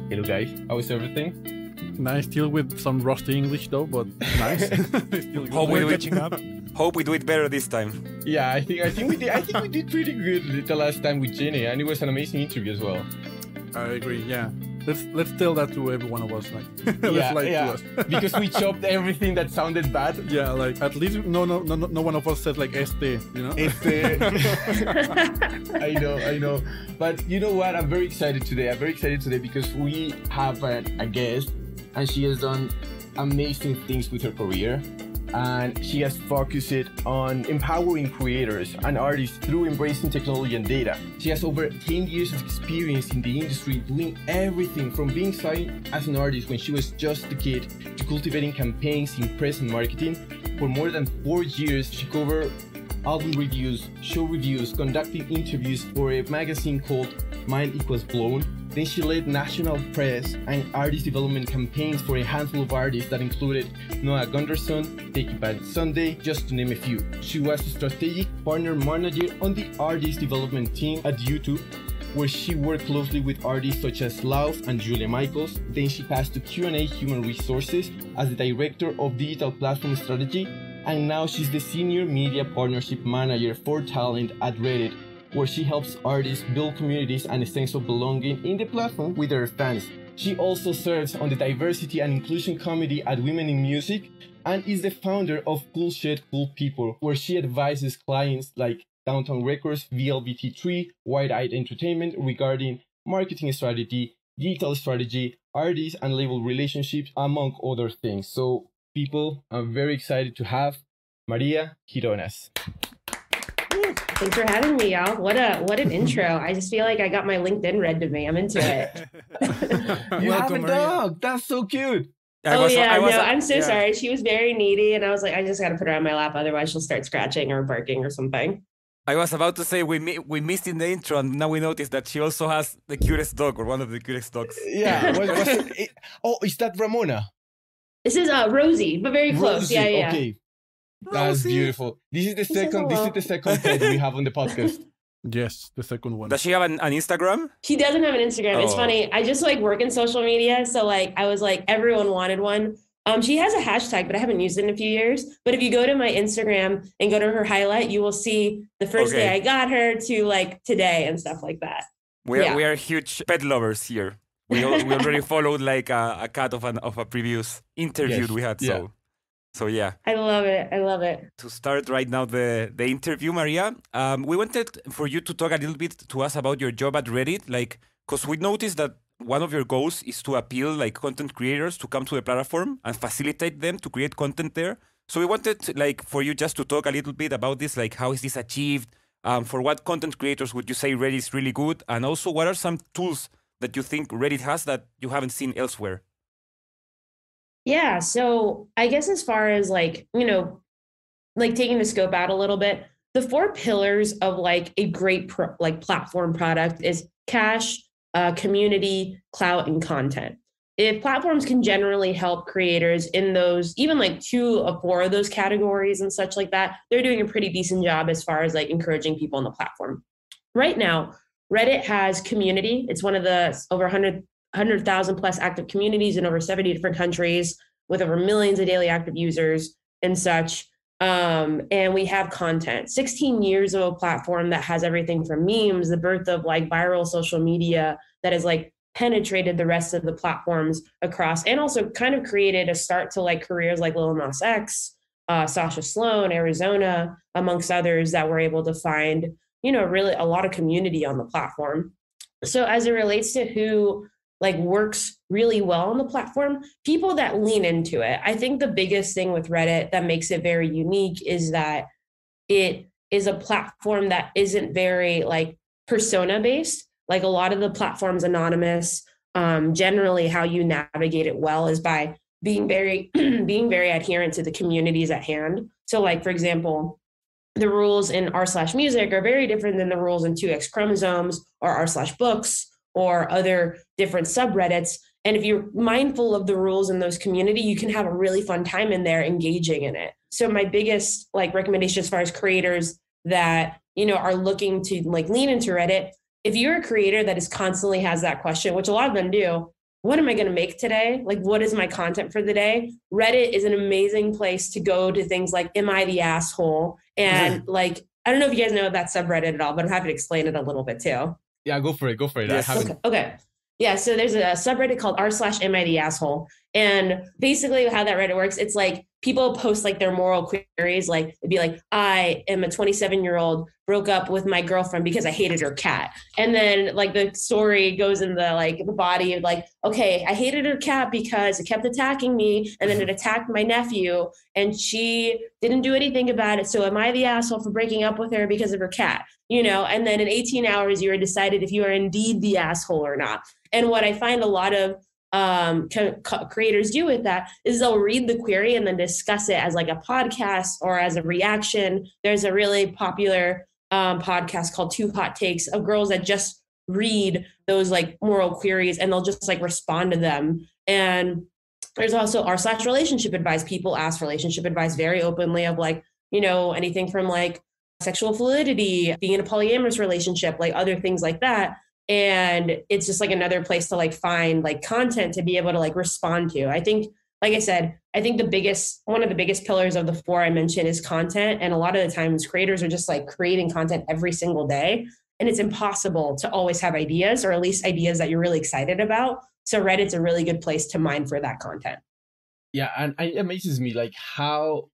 Hello guys, how is everything? Nice, still with some rusty English though, but nice. Still Hope we good. do it. Hope we do it better this time. Yeah, I think we did. I think we did pretty good the last time with Jenny, and it was an amazing interview as well. I agree. Yeah, let's tell that to every one of us. Like, Yeah, let's yeah. to us. Because we chopped everything that sounded bad. Yeah, like at least no one of us said like este, you know. I know. But you know what? I'm very excited today. Because we have a guest, and she has done amazing things with her career. And she has focused on empowering creators and artists through embracing technology and data. She has over 10 years of experience in the industry, doing everything from being signed as an artist when she was just a kid to cultivating campaigns in press and marketing. For more than 4 years, she covered album reviews, show reviews, conducting interviews for a magazine called Mind Equals Blown. Then she led national press and artist development campaigns for a handful of artists that included Noah Gunderson, Take It Back Sunday, just to name a few. She was a strategic partner manager on the artist development team at YouTube, where she worked closely with artists such as Lauf and Julia Michaels. Then she passed to Q&A Human Resources as the Director of Digital Platform Strategy, and now she's the Senior Media Partnership Manager for Talent at Reddit, where she helps artists build communities and a sense of belonging in the platform with their fans. She also serves on the Diversity and Inclusion Committee at Women in Music and is the founder of Cool Shit Cool People, where she advises clients like Downtown Records, VLBT3, Wide Eyed Entertainment regarding marketing strategy, digital strategy, artists and label relationships, among other things. So, people, I'm very excited to have María Gironas. Thanks for having me, y'all. What an intro. I just feel like I got my LinkedIn read to me. I'm into it. You have a dog. That's so cute. I'm so sorry. She was very needy, and I was like, I just got to put her on my lap. Otherwise, she'll start scratching or barking or something. I was about to say we missed in the intro, and now we noticed that she also has the cutest dog, or one of the cutest dogs. Yeah. Is that Ramona? This is Rosie, but very close. Rosie, Yeah. Okay. That's beautiful. This is the second pet we have on the podcast. Yes, the second one. Does she have an Instagram? She doesn't have an Instagram. Oh. It's funny. I just work in social media. So I was like, everyone wanted one. She has a hashtag, but I haven't used it in a few years. But if you go to my Instagram and go to her highlight, you will see the first day I got her to today and stuff like that. We are huge pet lovers here. We already followed a cut of a previous interview we had. So yeah. I love it. To start right now the interview, Maria, we wanted for you to talk a little bit to us about your job at Reddit, because we noticed that one of your goals is to appeal content creators to come to the platform and facilitate them to create content there. So we wanted for you just to talk a little bit about this, how is this achieved? For what content creators would you say Reddit is really good? And also, what are some tools that you think Reddit has that you haven't seen elsewhere? Yeah, so I guess as far as taking the scope out a little bit, the 4 pillars of a great platform product is cache, community, clout, and content. If platforms can generally help creators in those, even 2 of 4 of those categories and such like that, they're doing a pretty decent job as far as encouraging people on the platform. Right now, Reddit has community. It's one of the over 100,000 plus active communities in over 70 different countries with over millions of daily active users and such. And we have content, 16 years of a platform that has everything from memes, the birth of viral social media that has penetrated the rest of the platforms across, and also kind of created a start to careers like Lil Nas X, Sasha Sloan, Arizona, amongst others that were able to find, really a lot of community on the platform. So as it relates to who works really well on the platform, people that lean into it. I think the biggest thing with Reddit that makes it very unique is that it is a platform that isn't very persona based. A lot of the platforms anonymous. Generally how you navigate it well is by being very adherent to the communities at hand. So for example, the rules in r/music are very different than the rules in 2x chromosomes or r/books or other different subreddits. And if you're mindful of the rules in those community, you can have a really fun time in there engaging in it. So my biggest recommendation as far as creators that, are looking to lean into Reddit, if you're a creator that is constantly has that question, which a lot of them do, what am I going to make today? Like, what is my content for the day? Reddit is an amazing place to go to things like, am I the asshole? And like, I don't know if you guys know that subreddit at all, but I'm happy to explain it a little bit too. Yeah, go for it. Go for it. Yes. I haven't. Okay. Yeah. So there's a subreddit called r/am I the asshole. And basically how that Reddit works, it's like people post like their moral queries. Like it'd be like, I am a 27-year-old, broke up with my girlfriend because I hated her cat. And then like the story goes in the like the body of like, okay, I hated her cat because it kept attacking me. And then it attacked my nephew and she didn't do anything about it. So am I the asshole for breaking up with her because of her cat? You know, and then in 18 hours, you are decided if you are indeed the asshole or not. And what I find a lot of creators do with that is they'll read the query and then discuss it as like a podcast or as a reaction. There's a really popular podcast called Two Hot Takes of girls that just read those like moral queries and they'll just like respond to them. And there's also r/relationship advice. People ask relationship advice very openly of like, you know, anything from like sexual fluidity, being in a polyamorous relationship, like other things like that. And it's just like another place to like find like content to be able to like respond to. I think, like I said, I think one of the biggest pillars of the 4 I mentioned is content. And a lot of the times creators are just like creating content every single day. And it's impossible to always have ideas or at least ideas that you're really excited about. So Reddit's a really good place to mine for that content. Yeah, and it amazes me like how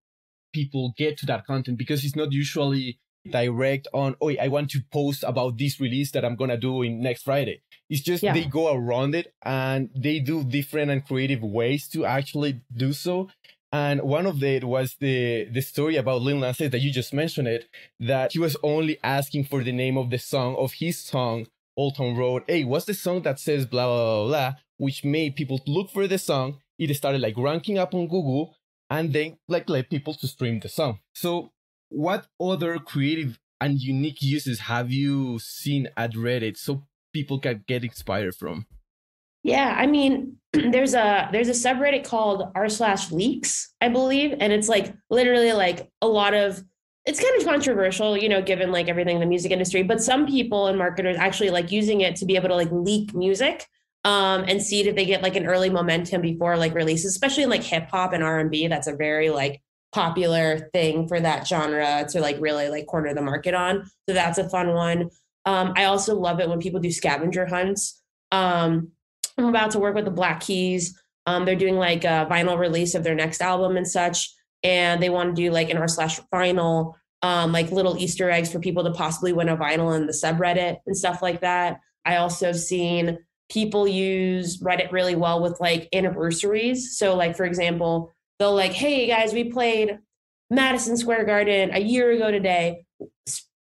people get to that content because it's not usually direct on, oh, I want to post about this release that I'm gonna do in next Friday. It's just they go around it and they do different and creative ways to actually do so. And one of it was the story about Lil Nas X that you just mentioned it, that he was only asking for the name of the song of his song, Old Town Road. Hey, what's the song that says blah, blah, blah, blah, which made people look for the song. It started like ranking up on Google and then like let people to stream the song. So what other creative and unique uses have you seen at Reddit so people can get inspired from? Yeah, I mean, there's a subreddit called r/leaks, I believe, and it's like literally like a lot of, it's kind of controversial, you know, given like everything in the music industry, but some people and marketers actually like using it to be able to like leak music and see if they get like an early momentum before like releases, especially in like hip hop and R&B. That's a very like popular thing for that genre to like really like corner the market on. So that's a fun one. I also love it when people do scavenger hunts. I'm about to work with the Black Keys. They're doing like a vinyl release of their next album and such. And they want to do like an r/vinyl, like little Easter eggs for people to possibly win a vinyl in the subreddit and stuff like that. I also have seen people use Reddit really well with like anniversaries. So like, for example, they'll like, hey guys, we played Madison Square Garden a year ago today.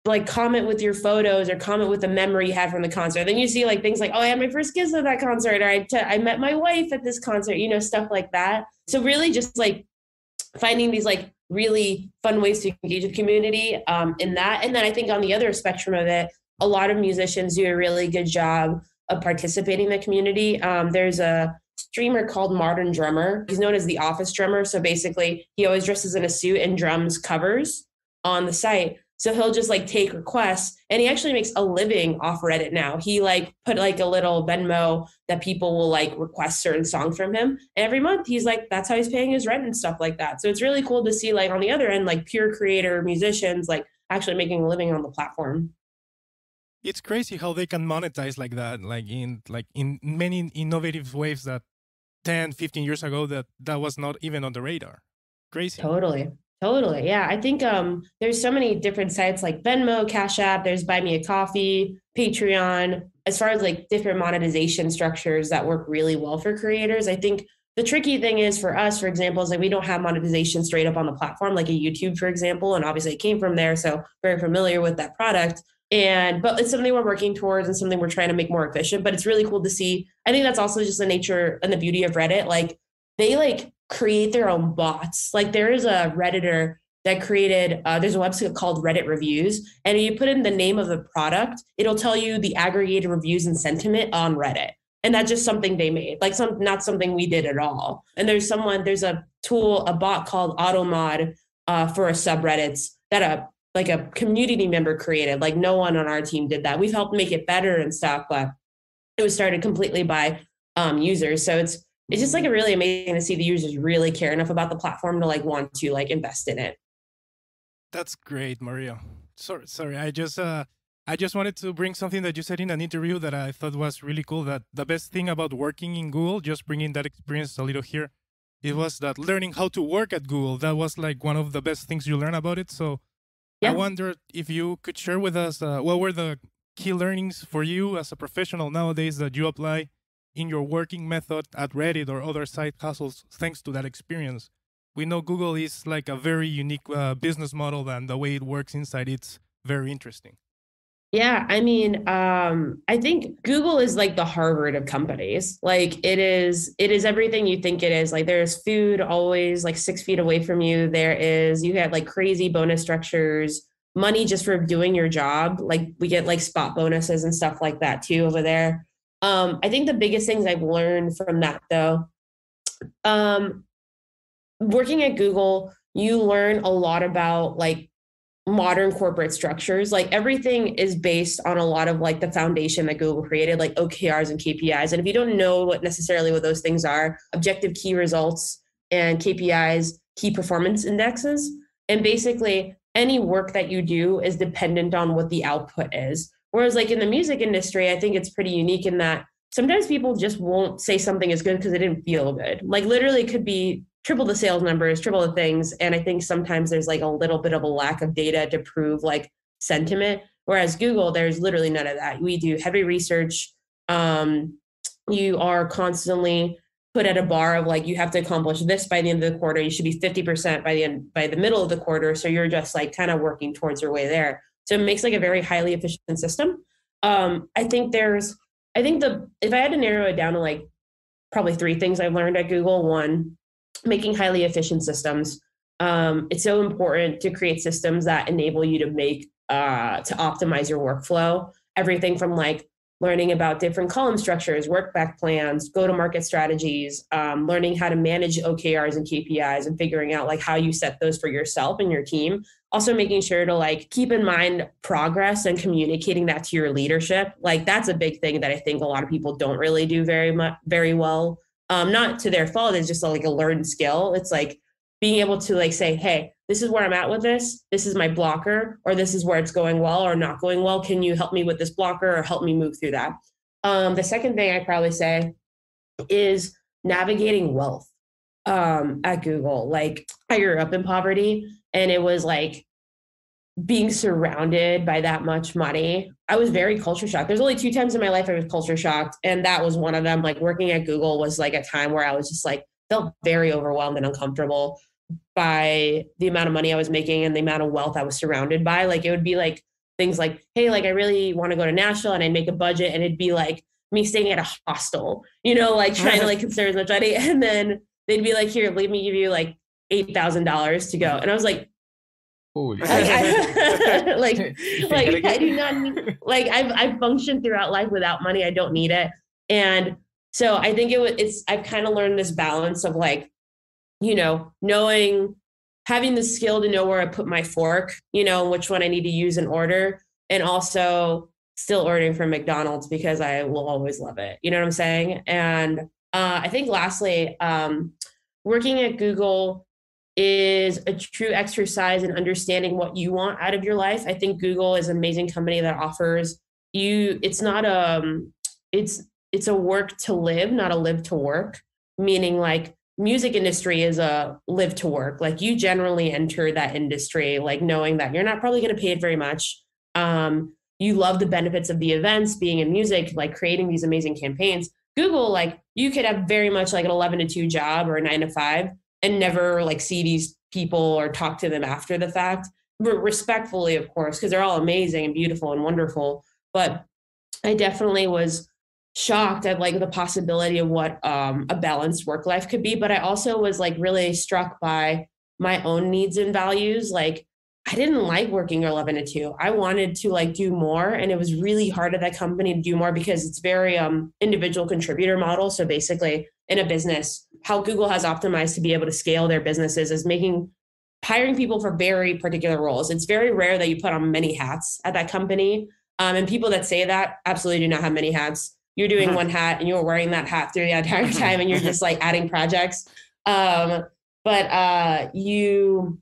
Like comment with your photos or comment with the memory you had from the concert. Then you see like things like, oh, I had my first kiss at that concert, or I met my wife at this concert, you know, stuff like that. So really just like finding these like really fun ways to engage with community in that. And then I think on the other spectrum of it, a lot of musicians do a really good job of participating in the community. There's a streamer called Modern Drummer. He's known as the office drummer. So basically he always dresses in a suit and drums covers on the site. So he'll just like take requests and he actually makes a living off Reddit now. He like put like a little Venmo that people will like request certain songs from him. And every month he's like, that's how he's paying his rent and stuff like that. So it's really cool to see like on the other end, like pure creator musicians, like actually making a living on the platform. It's crazy how they can monetize like that, like in many innovative ways that 10, 15 years ago that was not even on the radar. Crazy. Totally. Yeah. I think there's so many different sites like Venmo, Cash App, there's Buy Me a Coffee, Patreon, as far as like different monetization structures that work really well for creators. I think the tricky thing is for us, for example, is like we don't have monetization straight up on the platform, like a YouTube, for example. And obviously it came from there. So very familiar with that product. But it's something we're working towards and something we're trying to make more efficient. But it's really cool to see. I think that's also just the nature and the beauty of Reddit. Like they like create their own bots. Like there is a Redditor that created, there's a website called Reddit Reviews. And you put in the name of the product, it'll tell you the aggregated reviews and sentiment on Reddit. And that's just something they made, like not something we did at all. And there's a tool, a bot called AutoMod for a subreddits that like a community member created. Like no one on our team did that. We've helped make it better and stuff, but it was started completely by users. So it's just like really amazing to see the users really care enough about the platform to like want to like invest in it. That's great, Maria. Sorry. I just wanted to bring something that you said in an interview that I thought was really cool. That the best thing about working in Google, just bringing that experience a little here, it was that learning how to work at Google. That was like one of the best things you learn about it. So I wondered if you could share with us what were the key learnings for you as a professional nowadays that you apply in your working method at Reddit or other side hustles thanks to that experience. We know Google is like a very unique business model, and the way it works inside, it's very interesting. Yeah, I mean, I think Google is like the Harvard of companies. Like it is everything you think it is. Like there's food always like 6 feet away from you. You have like crazy bonus structures, money just for doing your job. Like we get like spot bonuses and stuff like that too over there. I think the biggest things I've learned from that though, working at Google, you learn a lot about like modern corporate structures. Like everything is based on a lot of like the foundation that Google created, like OKRs and KPIs. And if you don't know what those things are, objective key results and KPIs, key performance indexes, and basically any work that you do is dependent on what the output is. Whereas like in the music industry, I think it's pretty unique in that sometimes people just won't say something is good because it didn't feel good. Like literally it could be triple the sales numbers, triple the things. And I think sometimes there's like a little bit of a lack of data to prove like sentiment. Whereas Google, there's literally none of that. We do heavy research. You are constantly put at a bar of like, you have to accomplish this by the end of the quarter. You should be 50% by the middle of the quarter. So you're just like kind of working towards your way there. So it makes like a very highly efficient system. I think if I had to narrow it down to like probably 3 things I've learned at Google. One, making highly efficient systems. It's so important to create systems that enable you to optimize your workflow. Everything from like learning about different column structures, work back plans, go-to-market strategies, learning how to manage OKRs and KPIs and figuring out like how you set those for yourself and your team. Also making sure to like keep in mind progress and communicating that to your leadership. Like that's a big thing that I think a lot of people don't really do very well. Not to their fault, it's just like a learned skill. It's like being able to like say, hey, this is where I'm at with this. This is my blocker, or this is where it's going well or not going well. Can you help me with this blocker or help me move through that? The second thing I'd probably say is navigating wealth at Google. Like I grew up in poverty and it was like being surrounded by that much money. I was very culture shocked. There's only 2 times in my life I was culture shocked. And that was one of them. Like working at Google was like a time where I was just like, felt very overwhelmed and uncomfortable by the amount of money I was making and the amount of wealth I was surrounded by. Like it would be like things like, hey, like I really want to go to Nashville, and I'd make a budget and it'd be like me staying at a hostel, like trying to like conserve as much money. And then they'd be like, here, let me give you like $8,000 to go. And I was like, holy I do not need, like I've functioned throughout life without money. I don't need it. And so I think I've kind of learned this balance of like, having the skill to know where I put my fork, which one I need to use in order, and also still ordering from McDonald's because I will always love it. You know what I'm saying? And I think lastly, working at Google is a true exercise in understanding what you want out of your life. I think Google is an amazing company that offers you, it's a work to live, not a live to work, meaning like music industry is a live to work. Like you generally enter that industry, like knowing that you're not probably going to pay it very much. You love the benefits of the events, being in music, like creating these amazing campaigns. Google, like you could have very much like an 11 to 2 job or a 9 to 5 and never like see these people or talk to them after the fact, respectfully, of course, because they're all amazing and beautiful and wonderful. But I definitely was shocked at like the possibility of what a balanced work life could be. But I also was like really struck by my own needs and values. Like I didn't like working 11 to 2. I wanted to like do more. And it was really hard at that company to do more because it's very individual contributor model. So basically in a business, how Google has optimized to be able to scale their businesses is hiring people for very particular roles. It's very rare that you put on many hats at that company. And people that say that absolutely do not have many hats. you're doing one hat and you're wearing that hat through the entire time and you're just like adding projects. But you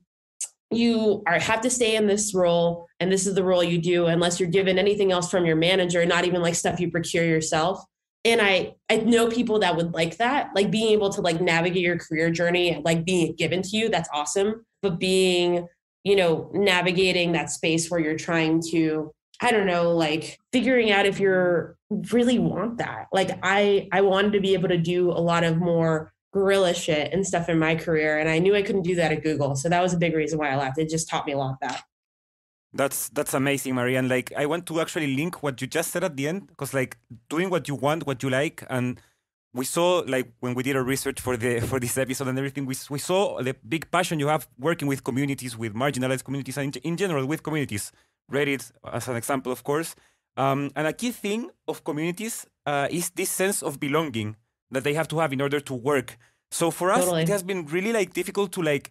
have to stay in this role, and this is the role you do unless you're given anything else from your manager, not even like stuff you procure yourself. And I know people that would like that, like being able to like navigate your career journey and like being it given to you. That's awesome. But being, navigating that space where you're trying to, I don't know, like figuring out if you're really want that. Like I wanted to be able to do a lot of more guerrilla shit and stuff in my career. And I knew I couldn't do that at Google. So that was a big reason why I left. It just taught me a lot of that. That's amazing, Maria. And like, I want to actually link what you just said at the end, because like doing what you want, what you like, and we saw like when we did our research for this episode and everything, we saw the big passion you have working with communities, with marginalized communities, and in general with communities. Reddit as an example, of course. And a key thing of communities is this sense of belonging that they have to have in order to work. So for us, it has been really like difficult to like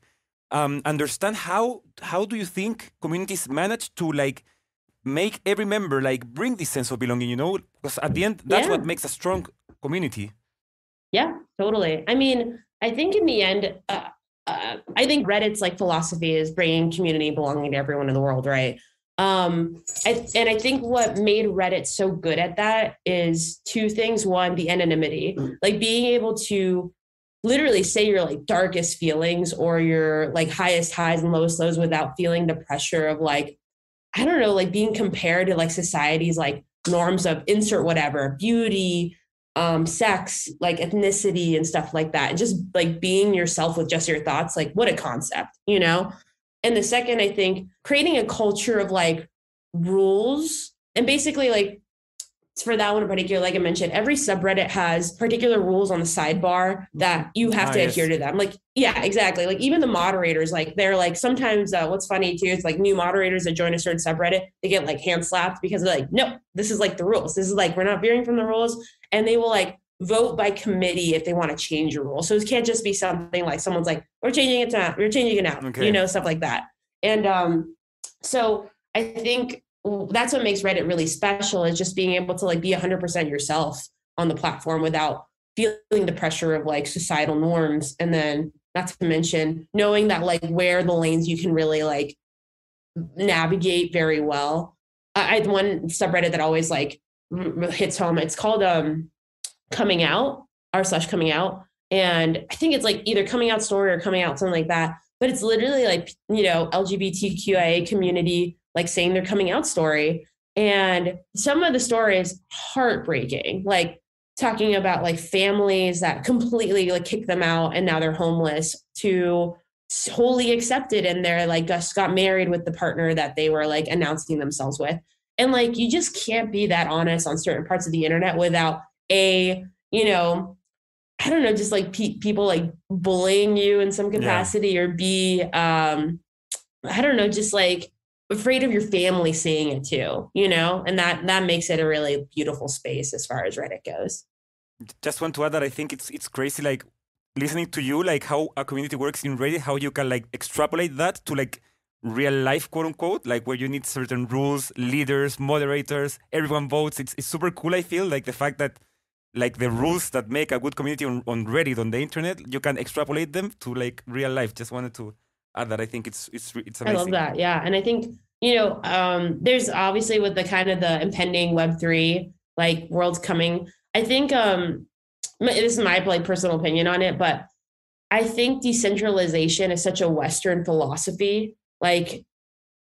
understand how do you think communities manage to like make every member like bring this sense of belonging, because at the end that's what makes a strong community. Yeah, totally. I mean, I think in the end, I think Reddit's like philosophy is bringing community belonging to everyone in the world, right? And I think what made Reddit so good at that is two things. One, the anonymity, like being able to literally say your like darkest feelings or your like highest highs and lowest lows without feeling the pressure of like, I don't know, like being compared to like society's like norms of insert whatever, beauty, sex, like ethnicity and stuff like that. And just like being yourself with just your thoughts, like what a concept, And the second, I think creating a culture of like rules and basically like for that one in particular, like I mentioned, every subreddit has particular rules on the sidebar that you have to adhere to them. Like, yeah, exactly. Like even the moderators, like they're like, sometimes what's funny too, it's like new moderators that join a certain subreddit, they get like hand slapped because they're like, no, this is like the rules. This is like, we're not veering from the rules. And they will like vote by committee if they want to change a rule. So it can't just be something like someone's like, we're changing it now, stuff like that. And so I think that's what makes Reddit really special, is just being able to like be 100% yourself on the platform without feeling the pressure of like societal norms. And then not to mention knowing that like where the lanes you can really like navigate very well. I had one subreddit that always like hits home. It's called coming out r/coming out. And I think it's like either coming out story or coming out, something like that. But it's literally like, LGBTQIA community, like saying their coming out story. And some of the story is heartbreaking, like talking about like families that completely like kick them out and now they're homeless, to wholly accepted and they're like just got married with the partner that they were like announcing themselves with. And like, you just can't be that honest on certain parts of the internet without I don't know, just like people like bullying you in some capacity, or be, I don't know, just like afraid of your family seeing it too, and that makes it a really beautiful space as far as Reddit goes. Just want to add that I think it's crazy, like listening to you, like how a community works in Reddit, how you can like extrapolate that to like real life, quote unquote, like where you need certain rules, leaders, moderators, everyone votes. It's super cool. I feel like the fact that like the rules that make a good community on Reddit, on the internet, you can extrapolate them to like real life. Just wanted to add that. I think it's amazing. I love that. Yeah. And I think, there's obviously with the kind of the impending Web3, like world's coming, I think, this is my like personal opinion on it, but I think decentralization is such a Western philosophy. Like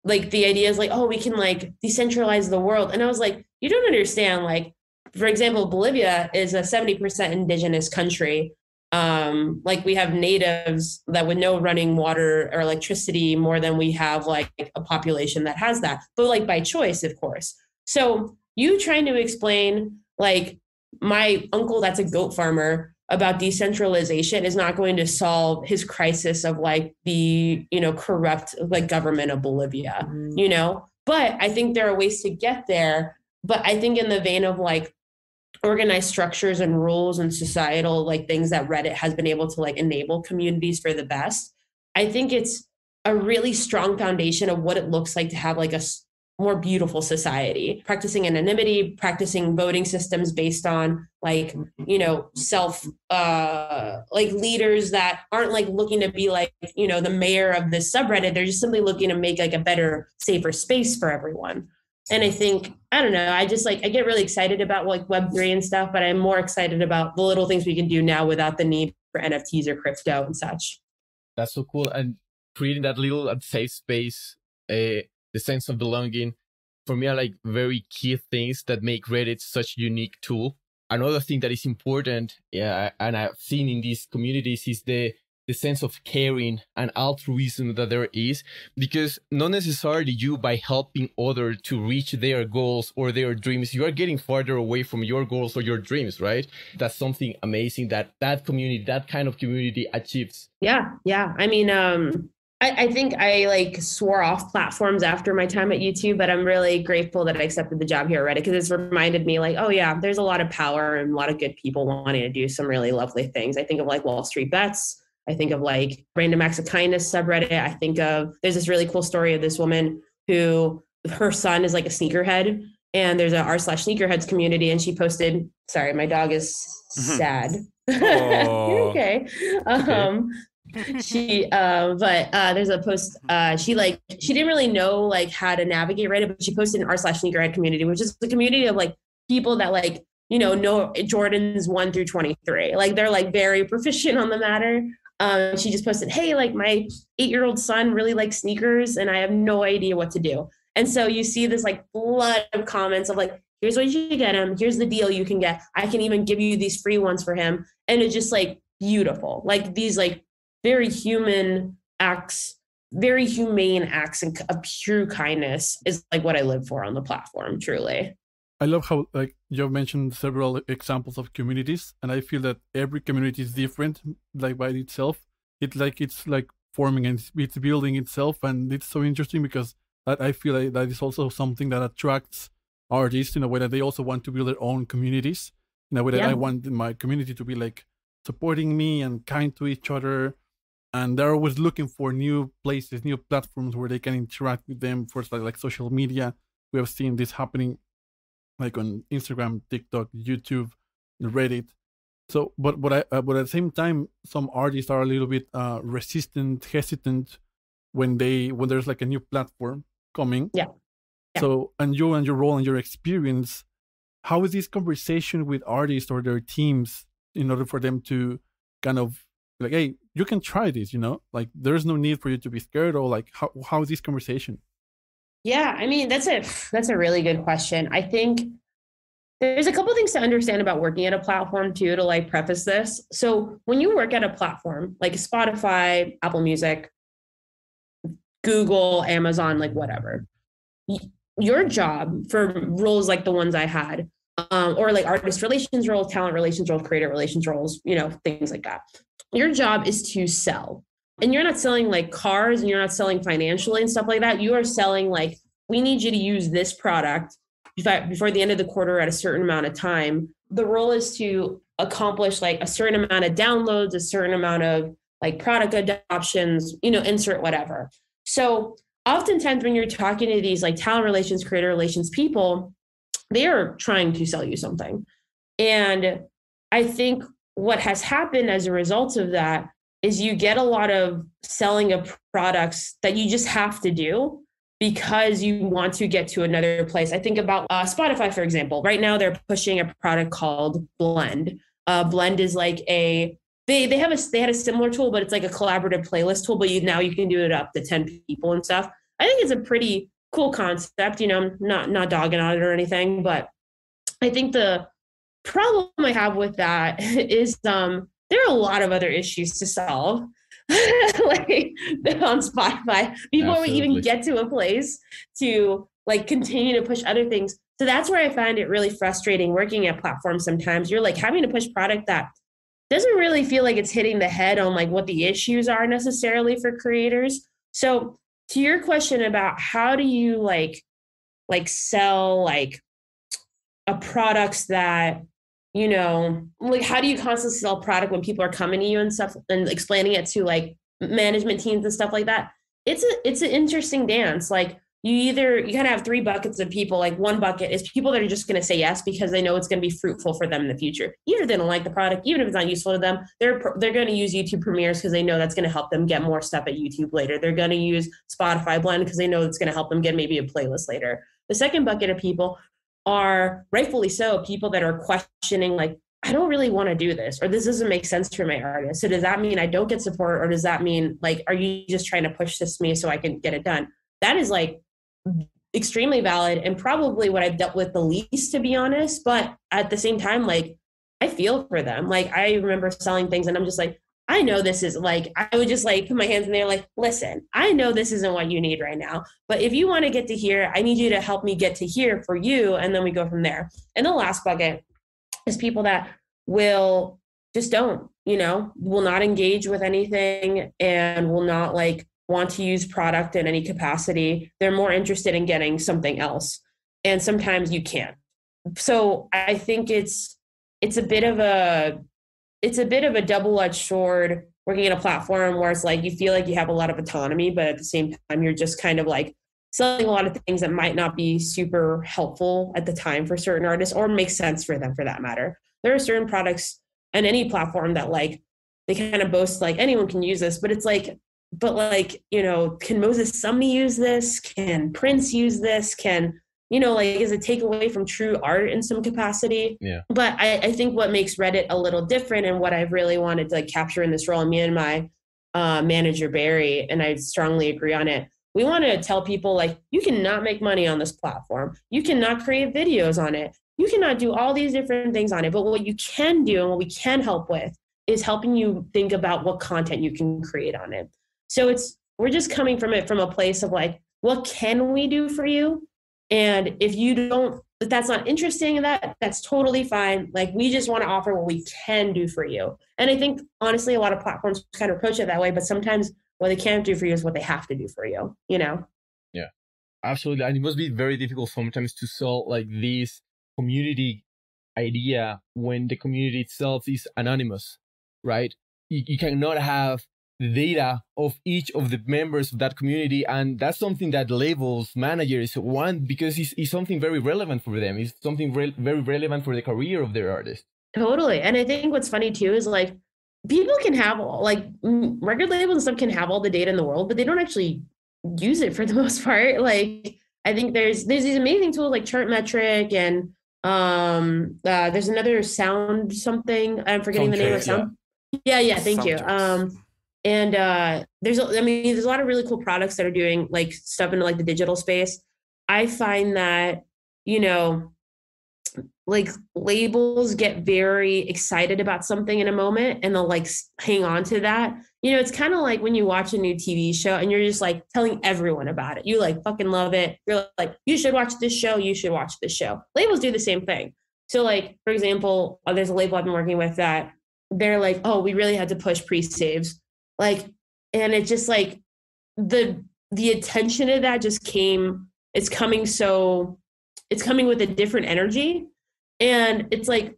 the idea is like, oh, we can like decentralize the world. And I was like, you don't understand, like, for example, Bolivia is a 70% indigenous country. Like we have natives that would know running water or electricity more than we have like a population that has that, but like by choice, of course. So you trying to explain like my uncle that's a goat farmer about decentralization is not going to solve his crisis of like the, corrupt like government of Bolivia, but I think there are ways to get there. But I think in the vein of like organized structures and rules and societal like things that Reddit has been able to like enable communities for the best, I think it's a really strong foundation of what it looks like to have like more beautiful society, practicing anonymity, practicing voting systems based on like, you know, self, like leaders that aren't like looking to be like, you know, the mayor of this subreddit. They're just simply looking to make like a better, safer space for everyone. And I think, I don't know, I just like, I get really excited about like Web3 and stuff, but I'm more excited about the little things we can do now without the need for NFTs or crypto and such. That's so cool. And creating that little safe space, the sense of belonging, for me are like very key things that make Reddit such a unique tool. Another thing that is important, and I've seen in these communities is the sense of caring and altruism that there is, because not necessarily you, by helping others to reach their goals or their dreams, you are getting farther away from your goals or your dreams, right? That's something amazing that community, that kind of community achieves. Yeah. I mean, I think I like swore off platforms after my time at YouTube, but I'm really grateful that I accepted the job here at Reddit, because it's reminded me like, oh yeah, there's a lot of power and a lot of good people wanting to do some really lovely things. I think of like Wall Street Bets. I think of like Random Acts of Kindness subreddit. I think of, there's this really cool story of this woman who, her son is like a sneakerhead, and there's a r/sneakerheads community, and she posted, sorry, my dog is sad. Oh. You're okay. There's a post, she didn't really know like how to navigate Reddit, but she posted an r/sneakerhead community, which is the community of like people that like, you know Jordans 1 through 23. Like they're like very proficient on the matter. She just posted, hey, like my 8-year-old son really likes sneakers and I have no idea what to do. And so you see this like flood of comments of like, here's what you should get him. Here's the deal you can get. I can even give you these free ones for him. And it's just like beautiful. Like these like very human acts, very humane acts of true kindness is like what I live for on the platform, truly. I love how like you've mentioned several examples of communities, and I feel that every community is different, like by itself. It's like forming and it's building itself, and it's so interesting because I feel like that is also something that attracts artists in a way that they also want to build their own communities in a way that I want my community to be like supporting me and kind to each other, and they're always looking for new places, new platforms where they can interact with them. First, like social media, we have seen this happening like on Instagram, TikTok, YouTube, Reddit. So, but at the same time, some artists are a little bit resistant, hesitant when there's like a new platform coming. Yeah. So, and your role and your experience, how is this conversation with artists or their teams in order for them to kind of like, hey, you can try this, like there's no need for you to be scared, or like how is this conversation? Yeah, I mean, that's a really good question. I think there's a couple things to understand about working at a platform too, to like preface this. So when you work at a platform like Spotify, Apple Music, Google, Amazon, like whatever, your job for roles like the ones I had, or like artist relations roles, talent relations roles, creator relations roles, things like that. Your job is to sell. And you're not selling like cars, and you're not selling financially and stuff like that. You are selling like, we need you to use this product before the end of the quarter at a certain amount of time. The role is to accomplish like a certain amount of downloads, a certain amount of like product adoptions, insert whatever. So oftentimes when you're talking to these like talent relations, creator relations people, they are trying to sell you something. And I think what has happened as a result of that is you get a lot of selling of products that you just have to do because you want to get to another place. I think about Spotify, for example. Right now, they're pushing a product called Blend. Blend is like they had a similar tool, but it's like a collaborative playlist tool. But now you can do it up to 10 people and stuff. I think it's a pretty cool concept. Not dogging on it or anything, but I think the problem I have with that is there are a lot of other issues to solve, like on Spotify, before we even get to a place to like continue to push other things. So that's where I find it really frustrating working at platforms. Sometimes you're like having to push product that doesn't really feel like it's hitting the head on like what the issues are necessarily for creators. So to your question about how do you like sell like a products that, like how do you constantly sell a product when people are coming to you and stuff and explaining it to like management teams and stuff like that? It's an interesting dance. Like you kind of have three buckets of people. Like one bucket is people that are just going to say yes because they know it's going to be fruitful for them in the future. Even if they don't like the product, even if it's not useful to them, they're going to use YouTube Premieres because they know that's going to help them get more stuff at YouTube later. They're going to use Spotify Blend because they know it's going to help them get maybe a playlist later. The second bucket of people are, rightfully so, people that are questioning, like, I don't really want to do this, or this doesn't make sense for my artist. So does that mean I don't get support, or does that mean, like, are you just trying to push this to me so I can get it done? That is like extremely valid and probably what I've dealt with the least, to be honest. But at the same time, like, I feel for them. Like, I remember selling things and I'm just like, I know this is like, I would just like put my hands in there, like, listen, I know this isn't what you need right now, but if you want to get to here, I need you to help me get to here for you. And then we go from there. And the last bucket is people that will just don't, will not engage with anything and will not like want to use product in any capacity. They're more interested in getting something else. And sometimes you can't. So I think it's a bit of a double-edged sword working in a platform where it's like you feel like you have a lot of autonomy, but at the same time, you're just kind of like selling a lot of things that might not be super helpful at the time for certain artists or make sense for them for that matter. There are certain products on any platform that like they kind of boast like anyone can use this, but it's like, can Moses Sumney use this? Can Prince use this? Can, is it take away from true art in some capacity? Yeah. But I think what makes Reddit a little different and what I've really wanted to like capture in this role, and me and my manager, Barry, and I strongly agree on it. We want to tell people like, you cannot make money on this platform. You cannot create videos on it. You cannot do all these different things on it. But what you can do and what we can help with is helping you think about what content you can create on it. So we're just coming from it from a place of like, what can we do for you? And if that's not interesting in that's totally fine. Like, we just want to offer what we can do for you. And I think honestly, a lot of platforms kind of approach it that way, but sometimes what they can't do for you is what they have to do for you, Yeah, absolutely. And it must be very difficult sometimes to sell like this community idea when the community itself is anonymous, right? You cannot have the data of each of the members of that community. And that's something that labels managers want because it's something very relevant for them. It's something very relevant for the career of their artist. Totally. And I think what's funny too is like, people can have like record labels and stuff can have all the data in the world, but they don't actually use it for the most part. Like, I think there's these amazing tools like Chartmetric and there's another sound something. I'm forgetting the name of sound. Yeah. Thank you. And there's a lot of really cool products that are doing like stuff into like the digital space. I find that, like labels get very excited about something in a moment and they'll like hang on to that. It's kind of like when you watch a new TV show and you're just like telling everyone about it. You like fucking love it. You're like, you should watch this show. You should watch this show. Labels do the same thing. So like, for example, there's a label I've been working with that they're like, oh, we really had to push pre-saves. Like, and it's just like the attention of that just it's coming with a different energy. And it's like,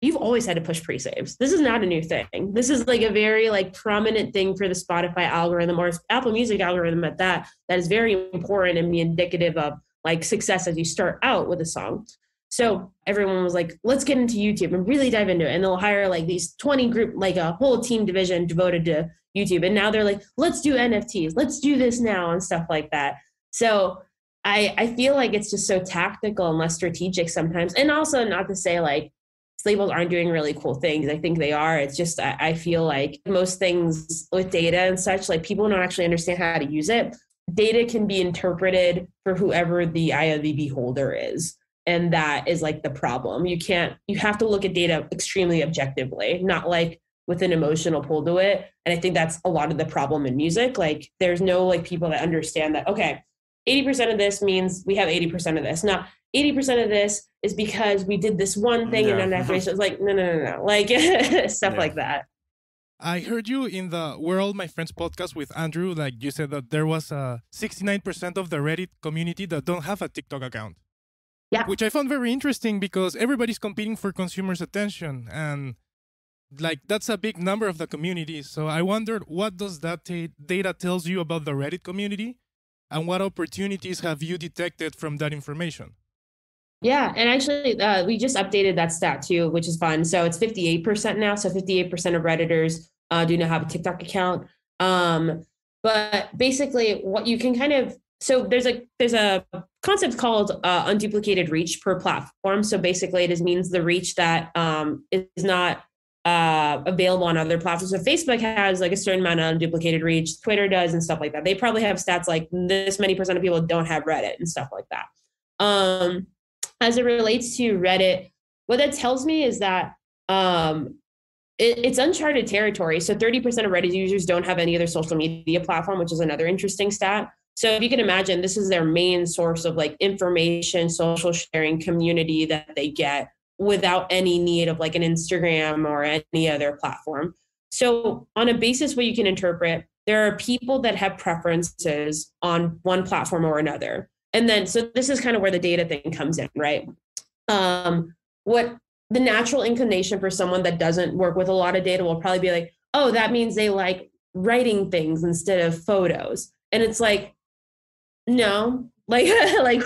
you've always had to push pre-saves. This is not a new thing. This is like a very like prominent thing for the Spotify algorithm or Apple Music algorithm at that is very important and be indicative of like success as you start out with a song. So everyone was like, let's get into YouTube and really dive into it. And they'll hire like these 20 group, like a whole team division devoted to YouTube. And now they're like, let's do NFTs. Let's do this now and stuff like that. So I feel like it's just so tactical and less strategic sometimes. And also not to say like labels aren't doing really cool things. I think they are. It's just, I feel like most things with data and such, like people don't actually understand how to use it. Data can be interpreted for whoever the eye of the beholder is. And that is like the problem. You have to look at data extremely objectively, not like with an emotional pull to it. And I think that's a lot of the problem in music. Like there's no like people that understand that, okay, 80% of this means we have 80% of this. Not 80% of this is because we did this one thing and then after it's like, no. Like stuff like that. I heard you in the We're All My Friends podcast with Andrew, like you said that there was 69% of the Reddit community that don't have a TikTok account. Yeah. Which I found very interesting because everybody's competing for consumers' attention. And like that's a big number of the community. So I wondered, what does that data tells you about the Reddit community? And what opportunities have you detected from that information? Yeah, and actually, we just updated that stat too, which is fun. So it's 58% now. So 58% of Redditors do not have a TikTok account. But basically, what you can kind of so there's a concept called unduplicated reach per platform. So basically, it just means the reach that is not available on other platforms. So Facebook has like a certain amount of unduplicated reach. Twitter does and stuff like that. They probably have stats like this many percent of people don't have Reddit and stuff like that. As it relates to Reddit, what that tells me is that it's uncharted territory. So 30% of Reddit users don't have any other social media platform, which is another interesting stat. So if you can imagine, this is their main source of like information, social sharing community that they get without any need of like an Instagram or any other platform. So on a basis where you can interpret, there are people that have preferences on one platform or another. And then, so this is kind of where the data thing comes in, right? What the natural inclination for someone that doesn't work with a lot of data will probably be like, oh, that means they like writing things instead of photos. And it's like, no, like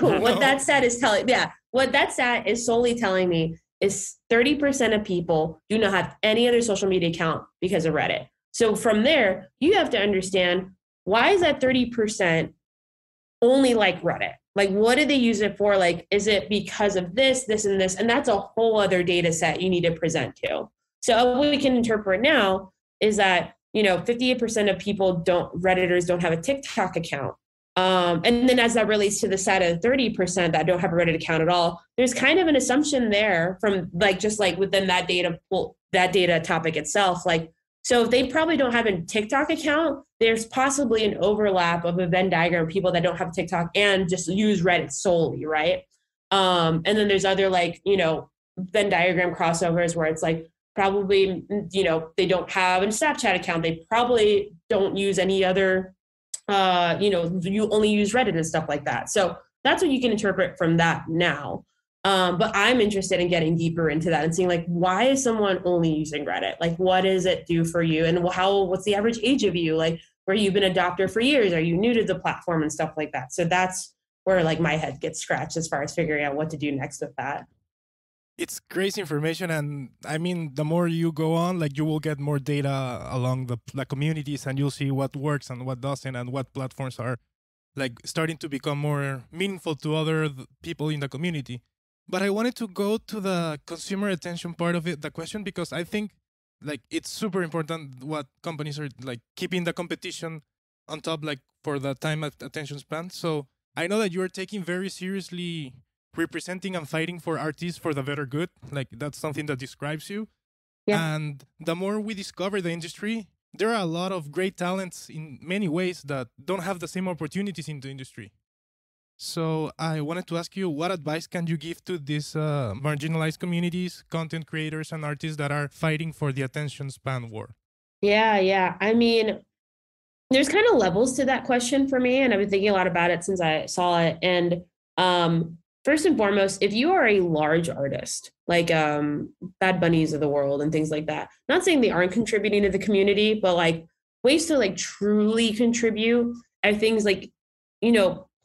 what that stat is telling, what that stat is solely telling me is 30% of people do not have any other social media account because of Reddit. So from there, you have to understand, why is that 30% only like Reddit? Like, what do they use it for? Like, is it because of this, this, and this? And that's a whole other data set you need to present to. So what we can interpret now is that, 58% of Redditors don't have a TikTok account. And then as that relates to the set of 30% that don't have a Reddit account at all, there's kind of an assumption there from like, just like within that data topic itself, like, so if they probably don't have a TikTok account, there's possibly an overlap of a Venn diagram of people that don't have TikTok and just use Reddit solely, right? And then there's other like, Venn diagram crossovers where it's like probably, they don't have a Snapchat account. They probably don't use any other, you only use Reddit and stuff like that. So that's what you can interpret from that now. But I'm interested in getting deeper into that and seeing like, why is someone only using Reddit? Like, what does it do for you? And what's the average age of you? Like, where you've been a doctor for years? Are you new to the platform and stuff like that? So that's where like my head gets scratched as far as figuring out what to do next with that. It's great information. And I mean, the more you go on, like you will get more data along the communities and you'll see what works and what doesn't and what platforms are like starting to become more meaningful to other people in the community. But I wanted to go to the consumer attention part of it, the question, because I think like it's super important what companies are like keeping the competition on top, like for the time attention span. So I know that you are taking very seriously representing and fighting for artists for the better good. Like that's something that describes you. Yeah. And the more we discover the industry, there are a lot of great talents in many ways that don't have the same opportunities in the industry. So I wanted to ask you, what advice can you give to these marginalized communities, content creators, and artists that are fighting for the attention span war? Yeah. I mean, there's kind of levels to that question for me, and I've been thinking a lot about it since I saw it. And first and foremost, if you are a large artist, like Bad Bunnies of the world and things like that, not saying they aren't contributing to the community, but like ways to like truly contribute are things like,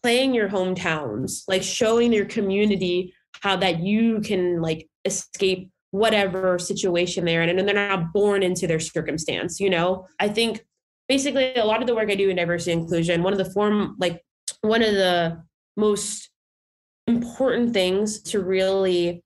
playing your hometowns, like showing your community how that you can like escape whatever situation they're in and they're not born into their circumstance. I think basically a lot of the work I do in diversity and inclusion, one of the most important things to really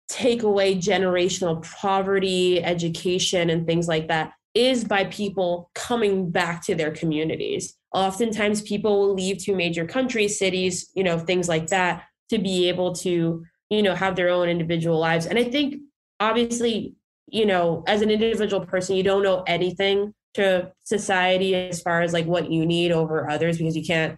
take away generational poverty, education, and things like that is by people coming back to their communities. Oftentimes people will leave to major countries, cities, things like that to be able to, have their own individual lives. And I think obviously, as an individual person, you don't know anything to society as far as like what you need over others, because you can't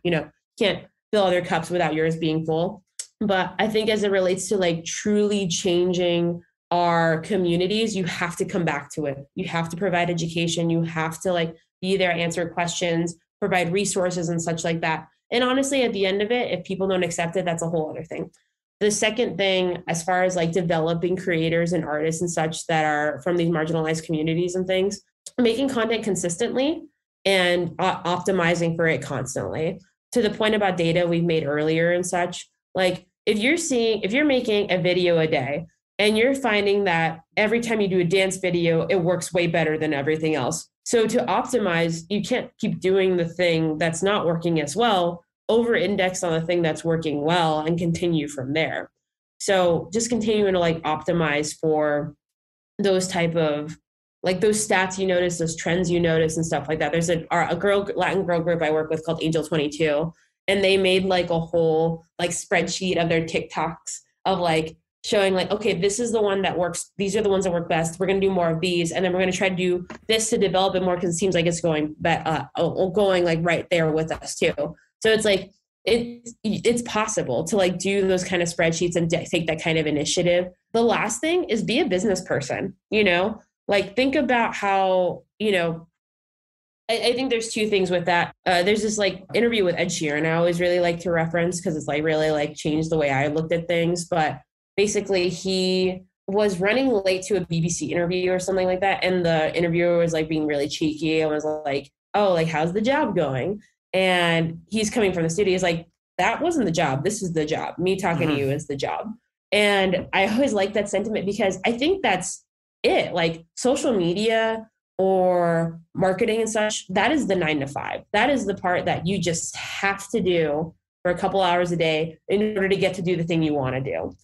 fill other cups without yours being full. But I think as it relates to like truly changing our communities, you have to come back to it. You have to provide education. You have to like be there, answer questions, provide resources and such like that. And honestly, at the end of it, if people don't accept it, that's a whole other thing. The second thing, as far as like developing creators and artists and such that are from these marginalized communities and things, making content consistently and optimizing for it constantly. to the point about data we've made earlier and such, like if you're making a video a day and you're finding that every time you do a dance video, it works way better than everything else. So to optimize, you can't keep doing the thing that's not working as well, over index on the thing that's working well and continue from there. So just continuing to like optimize for those type of like those stats you notice, those trends you notice and stuff like that. There's a Latin girl group I work with called Angel 22, and they made like a whole like spreadsheet of their TikToks of like showing like, okay, this is the one that works. These are the ones that work best. We're going to do more of these. And then we're going to try to do this to develop it more because it seems like it's going like right there with us too. So it's like, it's possible to like do those kind of spreadsheets and take that kind of initiative. The last thing is be a business person, you know, like think about how, you know, I think there's two things with that. There's this like interview with Ed Sheeran I always really like to reference because it's like really like changed the way I looked at things. But basically he was running late to a BBC interview or something like that. And the interviewer was like being really cheeky and was like, oh, like, how's the job going? And he's coming from the studio. He's like, that wasn't the job. This is the job. Me talking to you is the job. And I always like that sentiment because I think that's it. Like social media or marketing and such, that is the 9 to 5. That is the part that you just have to do for a couple hours a day in order to get to do the thing you want to do.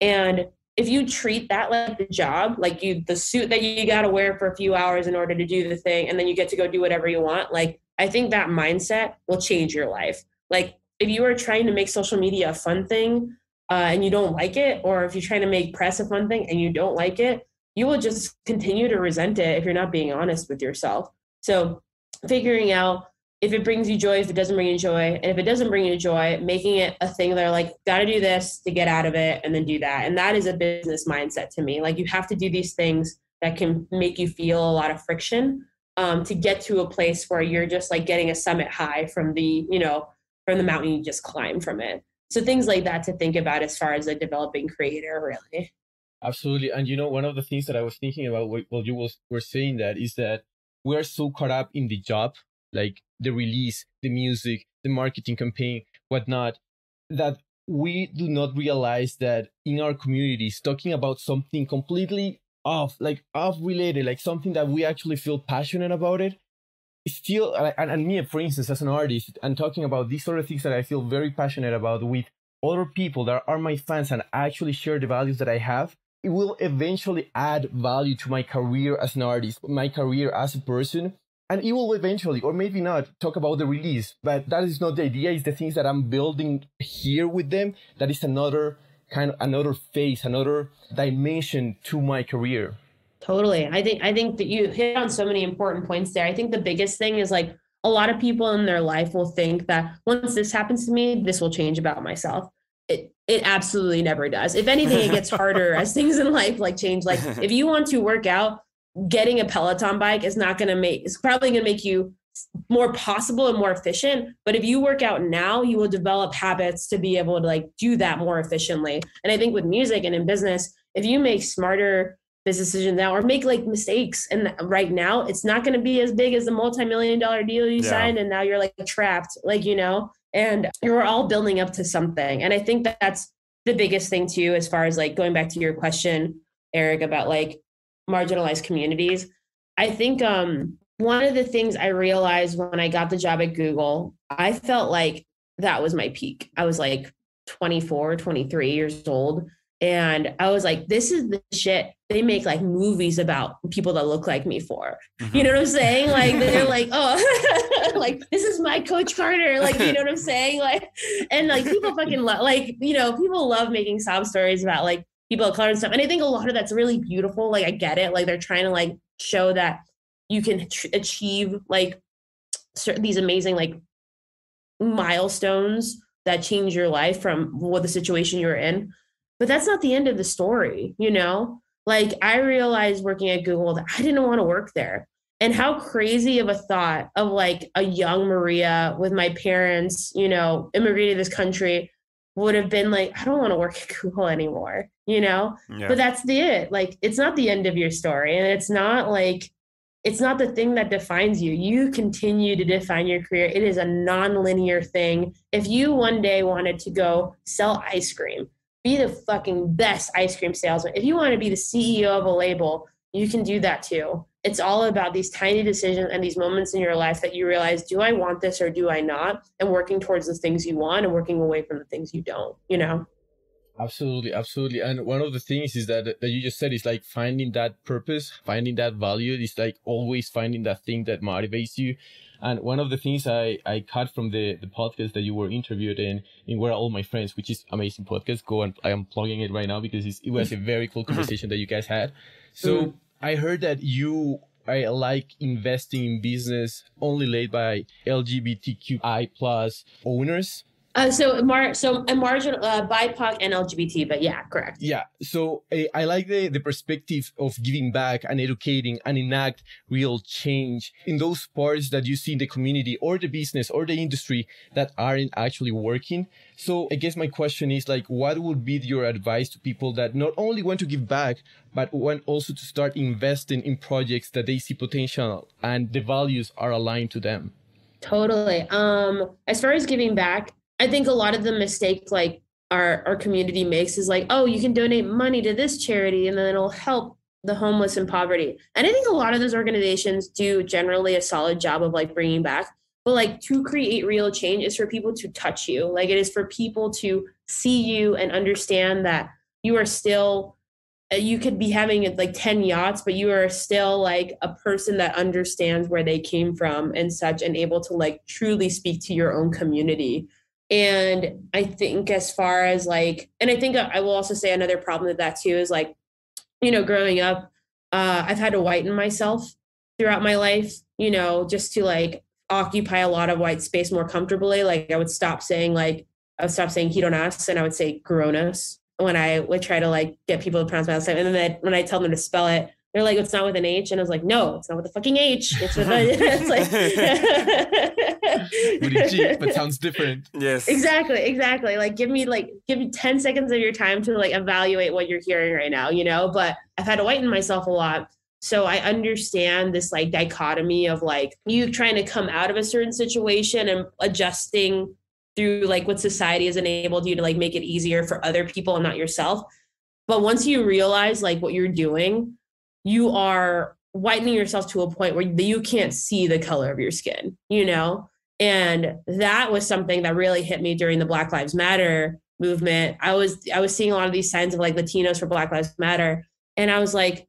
And if you treat that like the job, like the suit that you got to wear for a few hours in order to do the thing, and then you get to go do whatever you want, like I think that mindset will change your life. Like if you are trying to make social media a fun thing and you don't like it, or if you're trying to make press a fun thing and you don't like it, you will just continue to resent it if you're not being honest with yourself. So figuring out if it brings you joy, if it doesn't bring you joy, and if it doesn't bring you joy, making it a thing that are like, got to do this to get out of it and then do that. And that is a business mindset to me. Like you have to do these things that can make you feel a lot of friction to get to a place where you're just like getting a summit high from the, you know, from the mountain you just climbed from it. So things like that to think about as far as a developing creator, really. Absolutely. And you know, one of the things that I was thinking about while you were saying that is that we are so caught up in the job, like the release, the music, the marketing campaign, whatnot, that we do not realize that in our communities, talking about something completely off related, like something that we actually feel passionate about it, still, and me, for instance, as an artist, and talking about these sort of things that I feel very passionate about with other people that are my fans and actually share the values that I have, it will eventually add value to my career as an artist, my career as a person. And it will eventually, or maybe not, talk about the release. But that is not the idea. It's the things that I'm building here with them. That is another phase, another dimension to my career. Totally. I think that you hit on so many important points there. I think the biggest thing is like a lot of people in their life will think that once this happens to me, this will change about myself. It absolutely never does. If anything, it gets harder as things in life like change. Like if you want to work out, getting a Peloton bike is it's probably going to make you more possible and more efficient. But if you work out now, you will develop habits to be able to like do that more efficiently. And I think with music and in business, if you make smarter business decisions now or make like mistakes, and right now it's not going to be as big as the multi-million-dollar deal you signed. And now you're like trapped, like, you know, and you're all building up to something. And I think that's the biggest thing too, as far as like going back to your question, Eric, about like marginalized communities. I think one of the things I realized when I got the job at Google, I felt like that was my peak. I was like 24, 23 years old. And I was like, this is the shit they make like movies about people that look like me for. You know what I'm saying? Like they're like, oh, like this is my Coach Carter. Like, you know what I'm saying? Like, and like people fucking love, like, you know, people love making sob stories about like people of color and stuff. And I think a lot of that's really beautiful. Like I get it. Like they're trying to like show that you can achieve like these amazing like milestones that change your life from what the situation you're in. But that's not the end of the story, you know? Like I realized working at Google that I didn't want to work there. And how crazy of a thought of like a young Maria with my parents, you know, immigrated to this country would have been like, I don't want to work at Google anymore, you know? Yeah. But that's it. Like, it's not the end of your story. And it's not like, it's not the thing that defines you. You continue to define your career. It is a non-linear thing. If you one day wanted to go sell ice cream, be the fucking best ice cream salesman. If you want to be the CEO of a label, you can do that too. It's all about these tiny decisions and these moments in your life that you realize, do I want this or do I not? And working towards the things you want and working away from the things you don't, you know? Absolutely, absolutely. And one of the things is that you just said is like finding that purpose, finding that value. It's like always finding that thing that motivates you. And one of the things I caught from the podcast that you were interviewed in Where Are All My Friends, which is amazing podcast. Go and I am plugging it right now because it was a very cool conversation that you guys had. So I heard that I like investing in business only led by LGBTQI plus owners. So marginal, BIPOC and LGBT, but yeah, correct. Yeah. So I like the perspective of giving back and educating and enact real change in those parts that you see in the community or the business or the industry that aren't actually working. So I guess my question is like, what would be your advice to people that not only want to give back, but want also to start investing in projects that they see potential and the values are aligned to them? Totally. As far as giving back, I think a lot of the mistake like our community makes is like, oh, you can donate money to this charity and then it'll help the homeless and poverty. And I think a lot of those organizations do generally a solid job of like bringing back, but like to create real change is for people to touch you. Like it is for people to see you and understand that you are still, you could be having like 10 yachts, but you are still like a person that understands where they came from and such, and able to like truly speak to your own community. And I think as far as like, and I think I will also say another problem with that too is like, you know, growing up, I've had to whiten myself throughout my life, you know, just to like occupy a lot of white space more comfortably. Like I would stop saying Gironas and I would say Gironas when I would try to like get people to pronounce my last name. And then when I tell them to spell it, they're like, it's not with an H. And I was like, no, it's not with a fucking H. It's with a, it's like, with a G, but sounds different. Yes. Exactly. Like, give me 10 seconds of your time to like evaluate what you're hearing right now, you know, but I've had to whiten myself a lot. So I understand this like dichotomy of like you trying to come out of a certain situation and adjusting through like what society has enabled you to like make it easier for other people and not yourself. But once you realize like what you're doing, you are whitening yourself to a point where you can't see the color of your skin, you know? And that was something that really hit me during the Black Lives Matter movement. I was seeing a lot of these signs of like Latinos for Black Lives Matter. And I was like,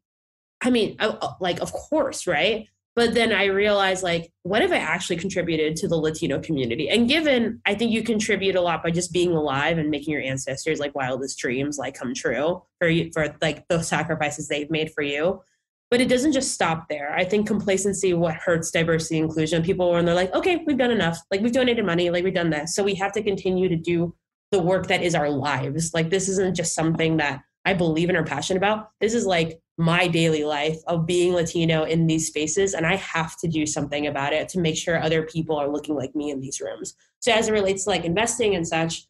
I mean, like, of course, right? But then I realized, like, what have I actually contributed to the Latino community? And given, I think you contribute a lot by just being alive and making your ancestors' like wildest dreams like come true for like those sacrifices they've made for you. But it doesn't just stop there. I think complacency, what hurts diversity and inclusion. People when they're like, okay, we've done enough. Like we've donated money, like we've done this. So we have to continue to do the work that is our lives. Like this isn't just something that I believe in or passionate about. This is like my daily life of being Latino in these spaces. And I have to do something about it to make sure other people are looking like me in these rooms. So as it relates to like investing and such,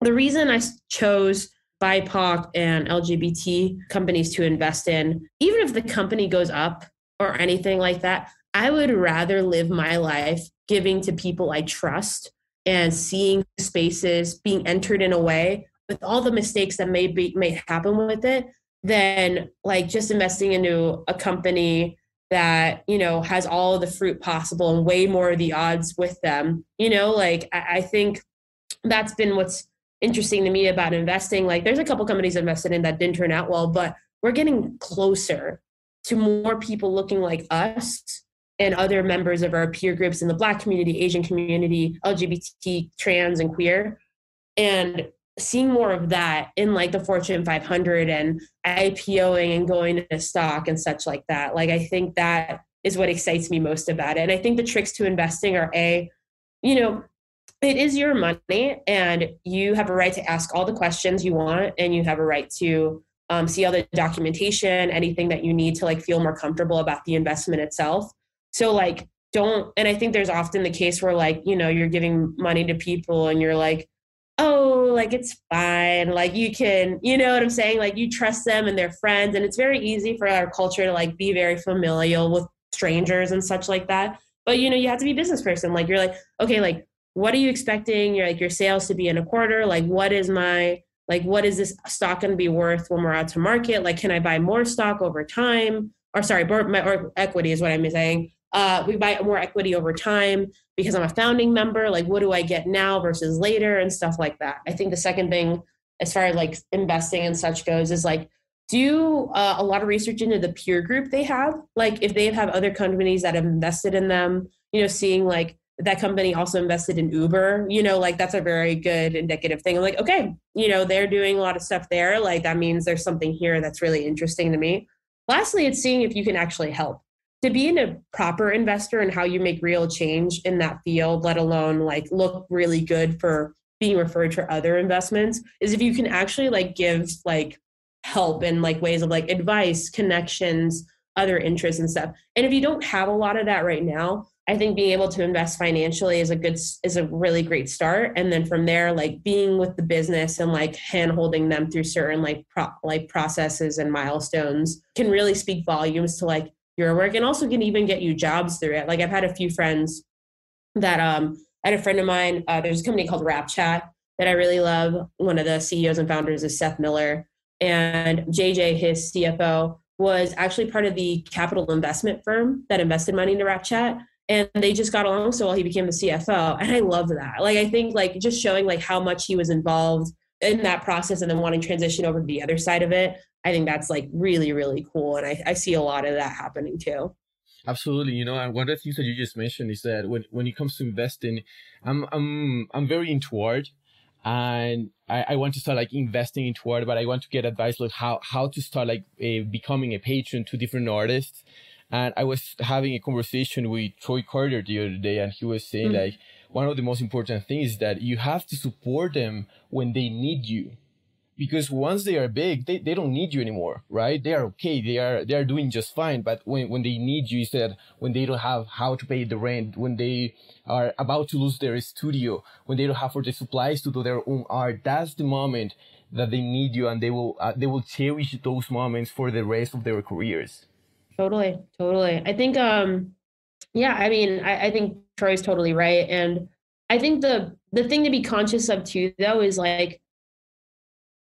the reason I chose BIPOC and LGBT companies to invest in, even if the company goes up or anything like that, I would rather live my life giving to people I trust and seeing spaces being entered in a way with all the mistakes that may happen with it than like just investing into a company that, you know, has all the fruit possible and way more of the odds with them. You know, like I think that's been what's interesting to me about investing. Like there's a couple companies I invested in that didn't turn out well, but we're getting closer to more people looking like us and other members of our peer groups in the Black community, Asian community, LGBT, trans, and queer. And seeing more of that in like the Fortune 500 and IPOing and going to stock and such like that. Like, I think that is what excites me most about it. And I think the tricks to investing are you know, it is your money and you have a right to ask all the questions you want. And you have a right to see all the documentation, anything that you need to like feel more comfortable about the investment itself. So like, and I think there's often the case where like, you know, you're giving money to people and you're like, oh, like it's fine. Like you can, you know what I'm saying? Like you trust them and they're friends. And it's very easy for our culture to like be very familial with strangers and such like that. But, you know, you have to be a business person. Like, you're like, okay, like, what are you expecting your sales to be in a quarter? Like, what is this stock going to be worth when we're out to market? Like, can I buy more stock over time? Or sorry, or equity is what I'm saying. We buy more equity over time because I'm a founding member. Like, what do I get now versus later and stuff like that? I think the second thing, as far as like investing and such goes, is like, do a lot of research into the peer group they have. Like, if they have other companies that have invested in them, you know, seeing like that company also invested in Uber, you know, like that's a very good indicative thing. I'm like, okay, you know, they're doing a lot of stuff there. Like, that means there's something here that's really interesting to me. Lastly, it's seeing if you can actually help. To be a proper investor and how you make real change in that field, let alone like look really good for being referred to other investments, is if you can actually like give like help in like ways of like advice, connections, other interests and stuff. And if you don't have a lot of that right now, I think being able to invest financially is a really great start. And then from there, like being with the business and like hand holding them through certain like processes and milestones can really speak volumes to like your work, and also can even get you jobs through it. Like, I've had a few friends that I had a friend of mine, there's a company called RapChat that I really love. One of the CEOs and founders is Seth Miller, and JJ, his CFO, was actually part of the capital investment firm that invested money into RapChat. And they just got along so well, he became the CFO. And I love that. Like, I think like just showing like how much he was involved in that process and then wanting to transition over to the other side of it, I think that's like really, really cool. And I see a lot of that happening too. Absolutely, you know, and one of the things that you just mentioned is that when it comes to investing, I'm very into art, and I want to start like investing into art, but I want to get advice like how to start like becoming a patron to different artists. And I was having a conversation with Troy Carter the other day, and he was saying like one of the most important things is that you have to support them when they need you. Because once they are big, they don't need you anymore, right? They are okay. They are doing just fine. But when they need you, instead, when they don't have how to pay the rent, when they are about to lose their studio, when they don't have for the supplies to do their own art, that's the moment that they need you, and they will cherish those moments for the rest of their careers. Totally. I think, yeah, I mean, I think Troy's totally right. And I think the thing to be conscious of too, though, is like,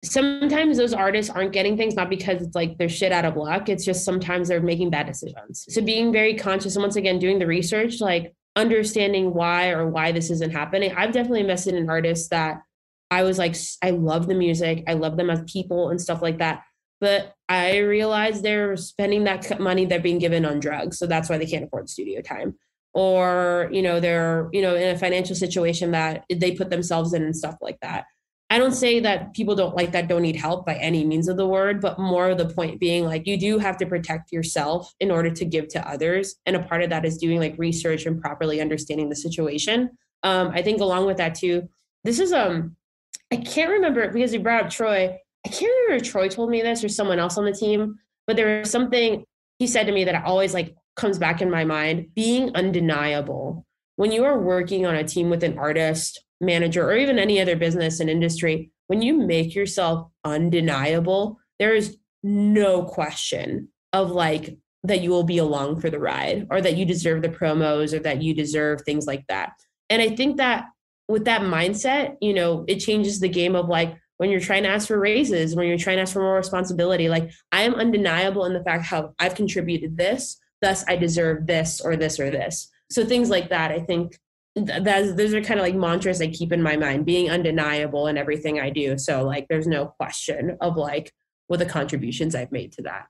sometimes those artists aren't getting things, not because it's like they're shit out of luck. It's just sometimes they're making bad decisions. So being very conscious and once again, doing the research, like understanding why this isn't happening. I've definitely invested in artists that I was like, I love the music. I love them as people and stuff like that. But I realized they're spending that money they're being given on drugs. So that's why they can't afford studio time. Or, you know, they're, you know, in a financial situation that they put themselves in and stuff like that. I don't say that people don't need help by any means of the word, but more of the point being like, you do have to protect yourself in order to give to others. And a part of that is doing like research and properly understanding the situation. I think along with that too, this is, I can't remember because you brought up Troy. I can't remember if Troy told me this or someone else on the team, but there was something he said to me that always like comes back in my mind, being undeniable. When you are working on a team with an artist, manager, or even any other business and industry, when you make yourself undeniable, there is no question of like that you will be along for the ride, or that you deserve the promos, or that you deserve things like that. And I think that with that mindset, you know, it changes the game of like when you're trying to ask for raises, when you're trying to ask for more responsibility, like I am undeniable in the fact how I've contributed this, thus I deserve this or this or this. So things like that, I think those are kind of like mantras I keep in my mind, being undeniable in everything I do. So like, there's no question of like what the contributions I've made to that.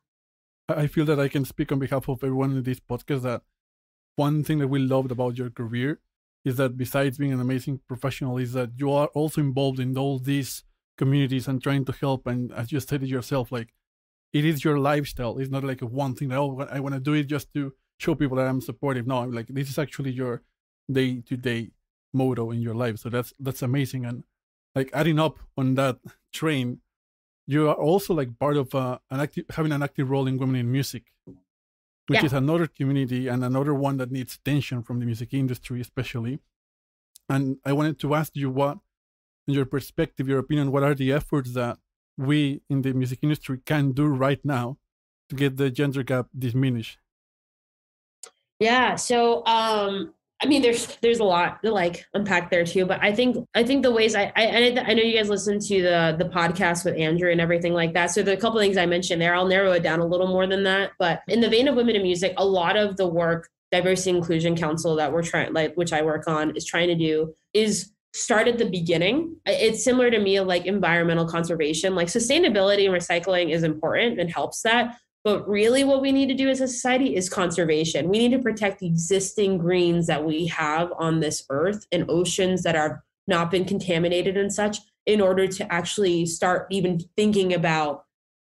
I feel that I can speak on behalf of everyone in this podcast that one thing that we loved about your career is that besides being an amazing professional is that you are also involved in all these communities and trying to help. And as you stated yourself, like it is your lifestyle. It's not like a one thing that, oh, I want to do it just to show people that I'm supportive. No, I'm like, this is actually your day-to-day motto in your life. So that's amazing. And like adding up on that train, you are also like part of having an active role in Women in Music, which is another community and another one that needs attention from the music industry, especially. And I wanted to ask you what, in your perspective, your opinion, what are the efforts that we in the music industry can do right now to get the gender gap diminished? Yeah. So, I mean, there's a lot to like unpack there too, but I think the ways I know you guys listen to the podcast with Andrew and everything like that. So the couple of things I mentioned there, I'll narrow it down a little more than that. But in the vein of women in music, a lot of the work Diversity Inclusion Council that we're trying, like, which I work on, is trying to do is start at the beginning. It's similar to me, like environmental conservation, like sustainability and recycling is important and helps that. But really, what we need to do as a society is conservation. We need to protect the existing greens that we have on this earth and oceans that are not been contaminated and such, in order to actually start even thinking about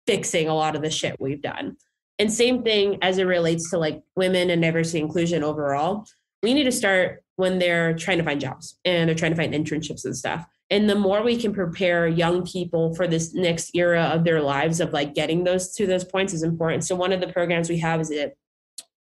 fixing a lot of the shit we've done. And same thing as it relates to like women and diversity inclusion overall. We need to start when they're trying to find jobs and they're trying to find internships and stuff. And the more we can prepare young people for this next era of their lives of like getting those to those points is important. So one of the programs we have is a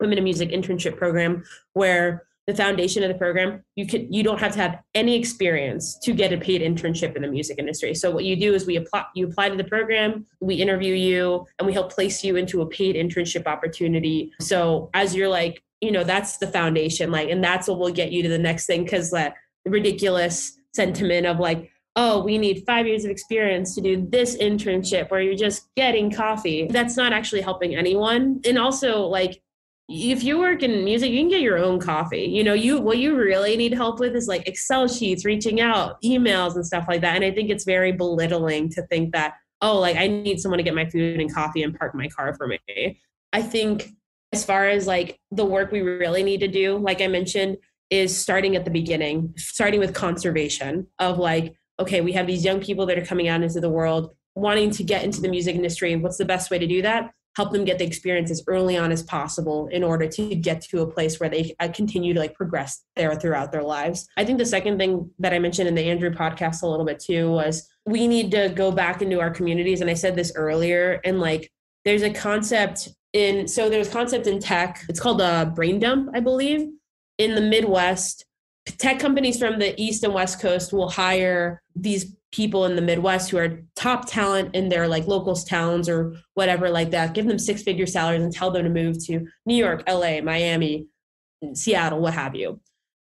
Women in Music internship program, where the foundation of the program, you don't have to have any experience to get a paid internship in the music industry. So what you do is you apply to the program, we interview you, and we help place you into a paid internship opportunity. So as you're like, that's the foundation, like, and that's what will get you to the next thing. Because the ridiculous sentiment of like, oh, we need 5 years of experience to do this internship where you're just getting coffee. That's not actually helping anyone. And also, like, if you work in music, you can get your own coffee. What you really need help with is like Excel sheets, reaching out, emails, and stuff like that. And I think it's very belittling to think that, oh, like I need someone to get my food and coffee and park my car for me. I think as far as like the work we really need to do, like I mentioned, is starting at the beginning, starting with conservation of like, okay, we have these young people that are coming out into the world wanting to get into the music industry. What's the best way to do that? Help them get the experience as early on as possible in order to get to a place where they continue to like progress there throughout their lives. I think the second thing that I mentioned in the Andrew podcast a little bit too was we need to go back into our communities. And I said this earlier, and like there's a concept in tech. It's called a brain dump, I believe. In the Midwest, tech companies from the East and West Coast will hire these people in the Midwest who are top talent in their like local towns or whatever like that, give them 6-figure salaries and tell them to move to New York, LA, Miami, Seattle, what have you.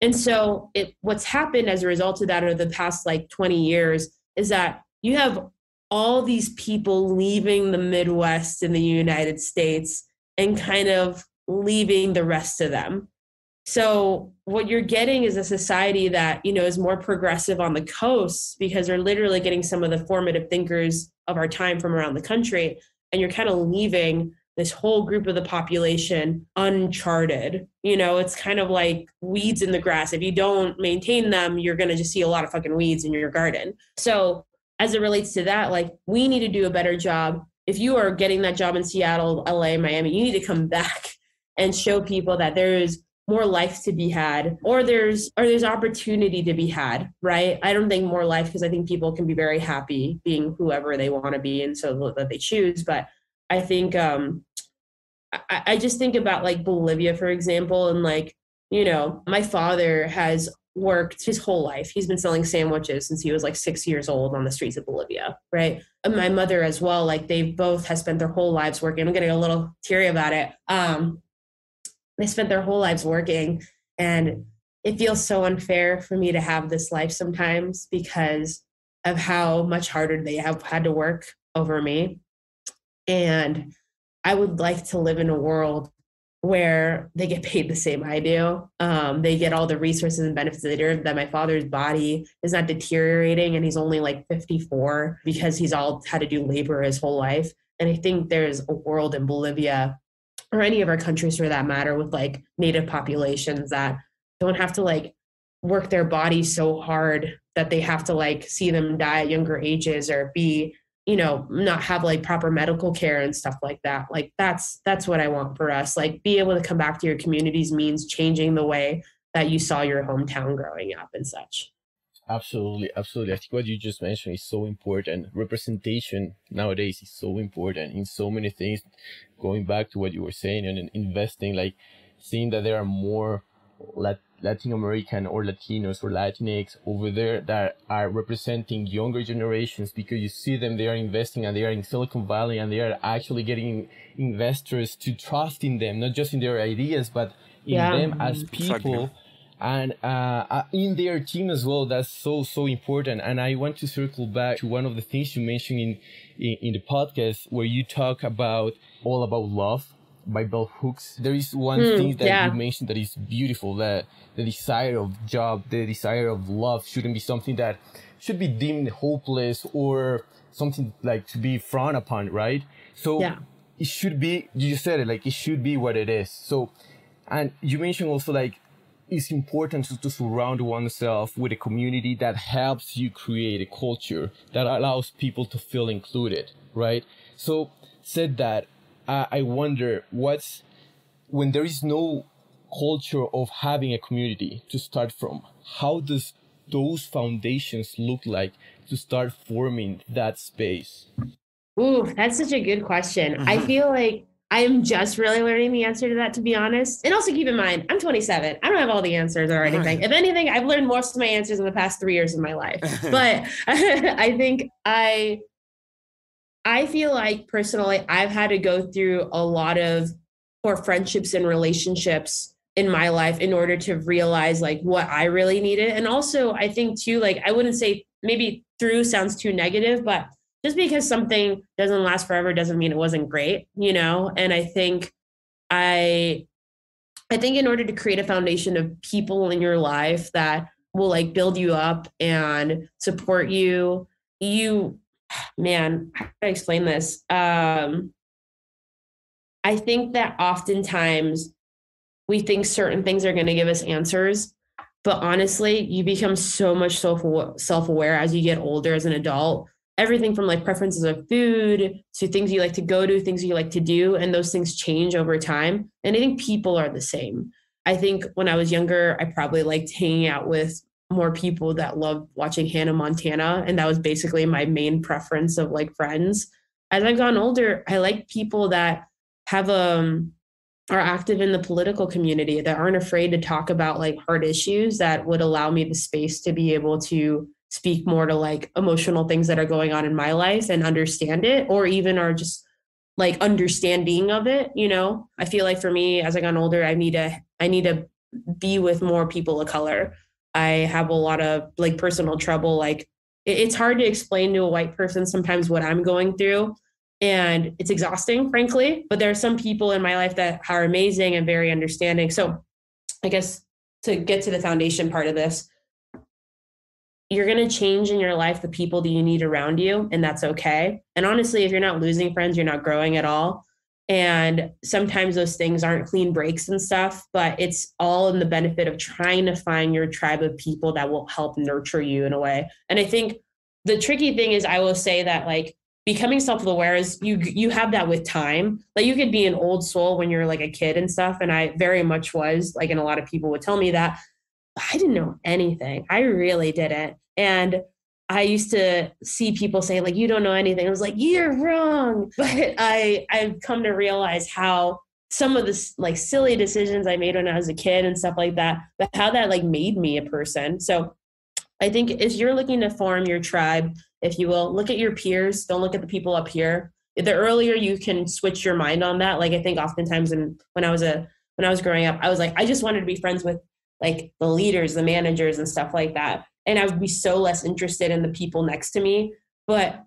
And so what's happened as a result of that over the past like 20 years is that you have all these people leaving the Midwest in the United States and kind of leaving the rest of them. So what you're getting is a society that, is more progressive on the coast because they're literally getting some of the formative thinkers of our time from around the country. And you're kind of leaving this whole group of the population uncharted. It's kind of like weeds in the grass. If you don't maintain them, you're going to just see a lot of fucking weeds in your garden. So as it relates to that, like we need to do a better job. If you are getting that job in Seattle, LA, Miami, you need to come back and show people that there is more life to be had, or there's opportunity to be had, right? I don't think more life, because I think people can be very happy being whoever they want to be, and so that they choose. But I think I just think about like Bolivia, for example, and like, my father has worked his whole life. He's been selling sandwiches since he was like 6 years old on the streets of Bolivia, right? And my mother as well, like they both have spent their whole lives working. I'm getting a little teary about it. They spent their whole lives working, and it feels so unfair for me to have this life sometimes because of how much harder they have had to work over me. And I would like to live in a world where they get paid the same I do. They get all the resources and benefits that my father's body is not deteriorating, and he's only like 54 because he's all had to do labor his whole life. And I think there's a world in Bolivia, or any of our countries for that matter, with like native populations that don't have to like work their bodies so hard that they have to like see them die at younger ages or be, not have like proper medical care and stuff like that. Like that's what I want for us. Like be able to come back to your communities means changing the way that you saw your hometown growing up and such. Absolutely. I think what you just mentioned is so important. Representation nowadays is so important in so many things. Going back to what you were saying and investing, like seeing that there are more Latin American or Latinos or Latinx over there that are representing younger generations, because you see them, they are investing and they are in Silicon Valley and they are actually getting investors to trust in them, not just in their ideas, but in them as people. Exactly. And in their team as well. That's so important. And I want to circle back to one of the things you mentioned in the podcast, where you talk about All About Love by Bell Hooks. There is one thing that you mentioned that is beautiful, that the desire of job, the desire of love shouldn't be something that should be deemed hopeless or something like to be frowned upon, right? So it should be, you said it, like it should be what it is. So, and you mentioned also like it's important to surround oneself with a community that helps you create a culture that allows people to feel included, right? So said that, I wonder when there is no culture of having a community to start from, how does those foundations look like to start forming that space? Ooh, that's such a good question. I feel like I'm just really learning the answer to that, to be honest. And also keep in mind, I'm 27. I don't have all the answers or anything. If anything, I've learned most of my answers in the past 3 years of my life. But I think I feel like personally, I've had to go through a lot of core friendships and relationships in my life in order to realize like what I really needed. And also I think too, like, I wouldn't say maybe through sounds too negative, but just because something doesn't last forever doesn't mean it wasn't great, you know? And I think I think in order to create a foundation of people in your life that will like build you up and support you, man, how do I explain this? I think that oftentimes we think certain things are going to give us answers, but honestly, you become so much self-aware as you get older as an adult. Everything from like preferences of food to things you like to go to, things you like to do, and those things change over time. And I think people are the same. I think when I was younger, I probably liked hanging out with more people that loved watching Hannah Montana. And that was basically my main preference of like friends. As I've gotten older, I like people that have are active in the political community, that aren't afraid to talk about like hard issues, that would allow me the space to be able to speak more to like emotional things that are going on in my life and understand it, or even are just like understanding of it. You know, I feel like for me, as I got older, I need to be with more people of color. I have a lot of like personal trouble. Like it's hard to explain to a white person sometimes what I'm going through, and it's exhausting, frankly, but there are some people in my life that are amazing and very understanding. So I guess to get to the foundation part of this, you're going to change in your life the people that you need around you, and that's okay. And honestly, if you're not losing friends, you're not growing at all. And sometimes those things aren't clean breaks and stuff, but it's all in the benefit of trying to find your tribe of people that will help nurture you in a way. And I think the tricky thing is, I will say that like becoming self-aware is you have that with time. Like you could be an old soul when you're like a kid and stuff. And I very much was like, and a lot of people would tell me that I didn't know anything. I really didn't. And I used to see people say like, you don't know anything. I was like, you're wrong. But I've come to realize how some of the like silly decisions I made when I was a kid and stuff like that, but how that like made me a person. So I think if you're looking to form your tribe, if you will, look at your peers, don't look at the people up here. The earlier you can switch your mind on that. Like I think oftentimes when I was growing up, I was like, I just wanted to be friends with like the leaders, the managers and stuff like that. And I would be so less interested in the people next to me. But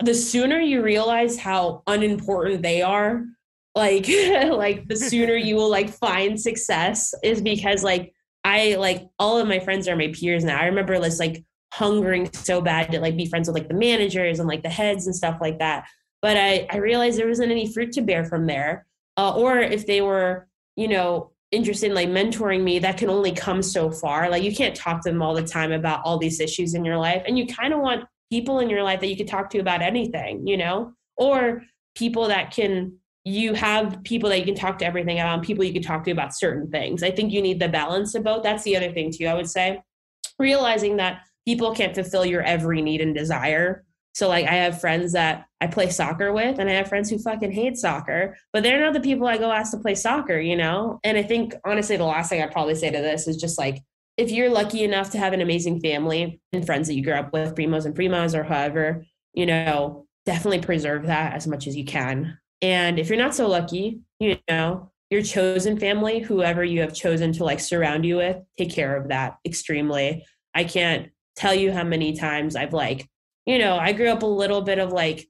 the sooner you realize how unimportant they are, like, like the sooner you will like find success, is because like, I like all of my friends are my peers now. I remember this like hungering so bad to like be friends with like the managers and like the heads and stuff like that. But I realized there wasn't any fruit to bear from there. Or if they were, you know, interested in like mentoring me, that can only come so far. Like you can't talk to them all the time about all these issues in your life. And you kind of want people in your life that you could talk to about anything, you know, or people that you have people that you can talk to everything about, and people you can talk to about certain things. I think you need the balance of both. That's the other thing too, I would say. Realizing that people can't fulfill your every need and desire. So like I have friends that I play soccer with, and I have friends who fucking hate soccer, but they're not the people I go ask to play soccer, you know? And I think honestly, the last thing I'd probably say to this is just like, if you're lucky enough to have an amazing family and friends that you grew up with, primos and primas or however, you know, definitely preserve that as much as you can. And if you're not so lucky, you know, your chosen family, whoever you have chosen to like surround you with, take care of that extremely. I can't tell you how many times I've like, you know, I grew up a little bit of like,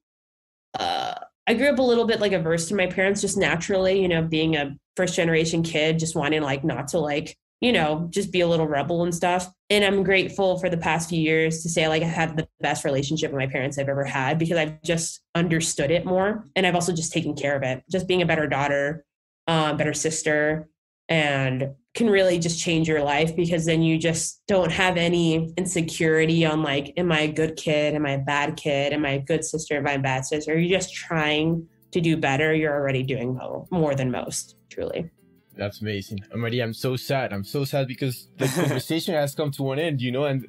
I grew up a little bit like averse to my parents just naturally, you know, being a first generation kid, just wanting like not to like, you know, just be a little rebel and stuff. And I'm grateful for the past few years to say like I have the best relationship with my parents I've ever had because I've just understood it more. And I've also just taken care of it, just being a better daughter, better sister, and can really just change your life because then you just don't have any insecurity on like, am I a good kid? Am I a bad kid? Am I a good sister? Am I a bad sister? You're just trying to do better. You're already doing more than most, truly. That's amazing. And Maria, I'm so sad. I'm so sad because the conversation has come to an end, you know, and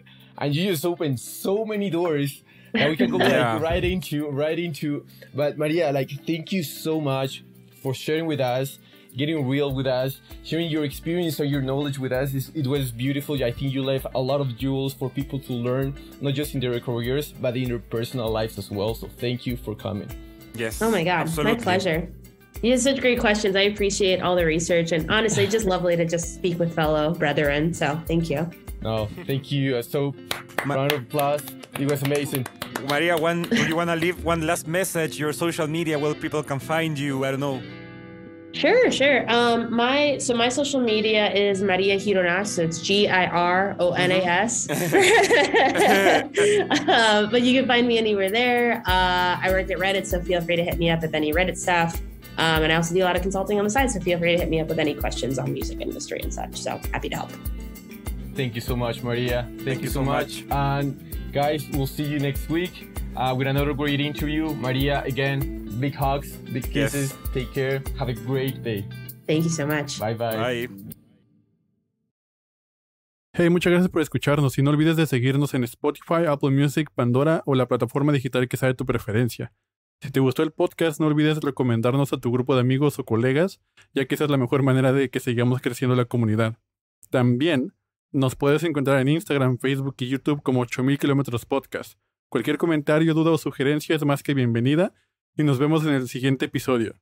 you just opened so many doors that we can go like, right into. But Maria, like, thank you so much for sharing with us, getting real with us, sharing your experience and your knowledge with us. It was beautiful. I think you left a lot of jewels for people to learn, not just in their careers, but in their personal lives as well. So thank you for coming. Yes. Oh my God, absolutely. My pleasure. You have such great questions. I appreciate all the research and honestly, just lovely to just speak with fellow brethren. So thank you. No, thank you. So round of applause. It was amazing. Maria, do you want to leave one last message, your social media, where people can find you? I don't know. Sure. My social media is María Gironas. So it's Gironas. But you can find me anywhere there. I work at Reddit, so feel free to hit me up with any Reddit stuff. And I also do a lot of consulting on the side, so feel free to hit me up with any questions on music industry and such. So happy to help. Thank you so much, Maria. Thank you so much. And guys, we'll see you next week with another great interview. Maria, again, big hugs, big kisses. Yes. Take care. Have a great day. Thank you so much. Bye. Bye. Hey, muchas gracias por escucharnos y no olvides de seguirnos en Spotify, Apple Music, Pandora o la plataforma digital que sea de tu preferencia. Si te gustó el podcast, no olvides recomendarnos a tu grupo de amigos o colegas, ya que esa es la mejor manera de que sigamos creciendo la comunidad. También nos puedes encontrar en Instagram, Facebook y YouTube como 8000 Kilómetros Podcast. Cualquier comentario, duda o sugerencia es más que bienvenida y nos vemos en el siguiente episodio.